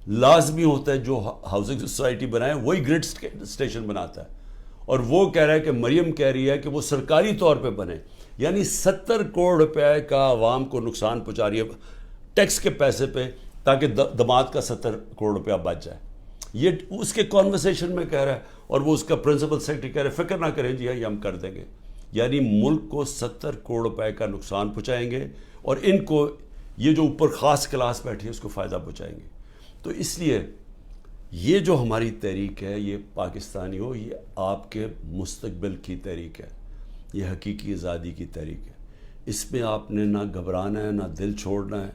Speaker 1: لازمی ہوتا ہے، جو ہاؤسنگ سوسائٹی بنائے وہی گریڈ سٹیشن بناتا ہے. اور وہ کہہ رہا ہے کہ مریم کہہ رہی ہے کہ وہ سرکاری طور پہ بنے. یعنی 70 کروڑ روپے کا عوام کو نقصان پہنچا رہی ہے. ٹیکس کے پیسے پہ تاکہ دماد کا 70 کروڑ روپیہ بچ جائے. یہ اس کے کانورسیشن میں کہہ رہا ہے اور وہ اس کا پرنسپل سیکرٹری کہہ رہے ہیں فکر نہ کریں جی یہ ہم کر دیں گے. یعنی ملک کو 70 کروڑ روپے کا نقصان پہنچائیں گے اور ان کو یہ جو اوپر خاص کلاس بیٹھی ہے اس کو فائدہ پہنچائیں گے. تو اس لیے یہ جو ہماری تحریک ہے یہ پاکستانی ہو یہ آپ کے مستقبل کی تحریک ہے, یہ حقیقی آزادی کی تحریک ہے. اس میں آپ نے نہ گھبرانا ہے نہ دل چھوڑنا ہے.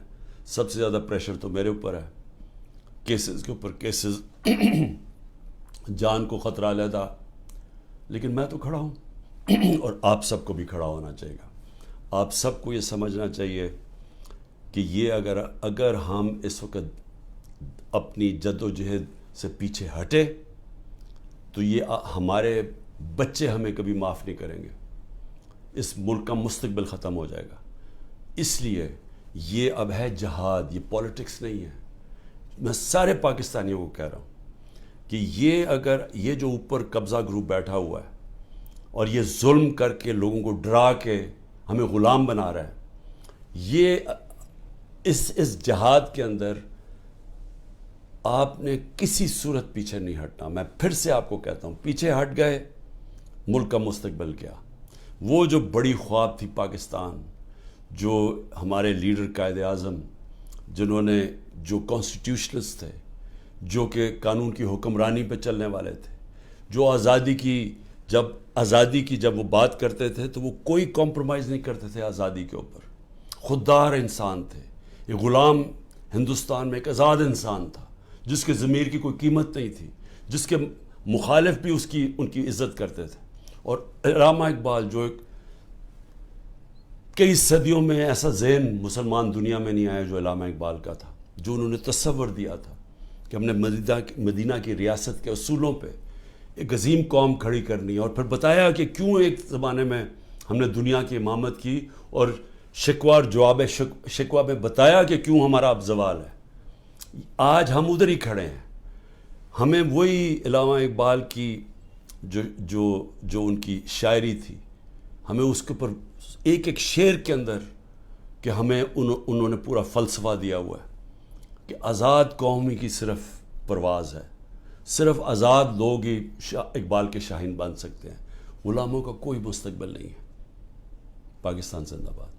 Speaker 1: سب سے زیادہ پریشر تو میرے اوپر ہے, کیسز کے اوپر کیسز, جان کو خطرہ علیحدہ, لیکن میں تو کھڑا ہوں اور آپ سب کو بھی کھڑا ہونا چاہیے گا. آپ سب کو یہ سمجھنا چاہیے کہ یہ اگر ہم اس وقت اپنی جد و جہد سے پیچھے ہٹے تو یہ ہمارے بچے ہمیں کبھی معاف نہیں کریں گے. اس ملک کا مستقبل ختم ہو جائے گا. اس لیے یہ اب ہے جہاد, یہ پولیٹکس نہیں ہے. میں سارے پاکستانیوں کو کہہ رہا ہوں کہ یہ اگر یہ جو اوپر قبضہ گروپ بیٹھا ہوا ہے اور یہ ظلم کر کے لوگوں کو ڈرا کے ہمیں غلام بنا رہا ہے, یہ اس جہاد کے اندر آپ نے کسی صورت پیچھے نہیں ہٹنا. میں پھر سے آپ کو کہتا ہوں پیچھے ہٹ گئے ملک کا مستقبل کیا. وہ جو بڑی خواب تھی پاکستان, جو ہمارے لیڈر قائد اعظم جنہوں نے جو کانسٹیٹیوشنلسٹ تھے, جو کہ قانون کی حکمرانی پہ چلنے والے تھے, جو آزادی کی جب وہ بات کرتے تھے تو وہ کوئی کمپرومائز نہیں کرتے تھے آزادی کے اوپر. خوددار انسان تھے. یہ غلام ہندوستان میں ایک آزاد انسان تھا جس کے ضمیر کی کوئی قیمت نہیں تھی, جس کے مخالف بھی ان کی عزت کرتے تھے. اور علامہ اقبال جو کئی صدیوں میں ایسا ذہن مسلمان دنیا میں نہیں آیا جو علامہ اقبال کا تھا, جو انہوں نے تصور دیا تھا کہ ہم نے مدینہ کی ریاست کے اصولوں پہ ایک عظیم قوم کھڑی کرنی ہے, اور پھر بتایا کہ کیوں ایک زمانے میں ہم نے دنیا کی امامت کی, اور شکوہ اور جواب شکوہ میں بتایا کہ کیوں ہمارا اب زوال ہے. آج ہم ادھر ہی کھڑے ہیں. ہمیں وہی علامہ اقبال کی جو ان کی شاعری تھی, ہمیں اس کے اوپر ایک ایک شعر کے اندر کہ ہمیں انہوں نے پورا فلسفہ دیا ہوا ہے کہ آزاد قوم ہی کی صرف پرواز ہے, صرف آزاد لوگ ہی اقبال کے شاہین بن سکتے ہیں. غلاموں کا کوئی مستقبل نہیں ہے. پاکستان زندہ باد.